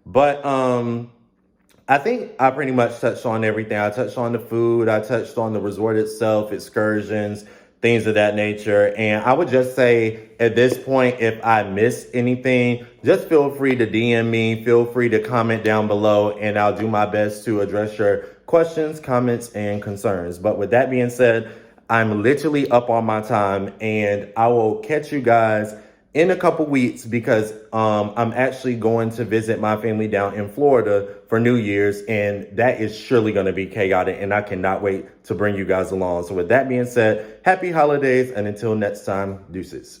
But I think I pretty much touched on everything. I touched on the food. I touched on the resort itself, excursions, things of that nature. And I would just say at this point, if I missed anything, just feel free to DM me. Feel free to comment down below, and I'll do my best to address your questions, comments, and concerns. But with that being said, I'm literally up on my time, and I will catch you guys in a couple weeks because I'm actually going to visit my family down in Florida for New Year's, and that is surely going to be chaotic, and I cannot wait to bring you guys along. So with that being said, happy holidays, and until next time, deuces.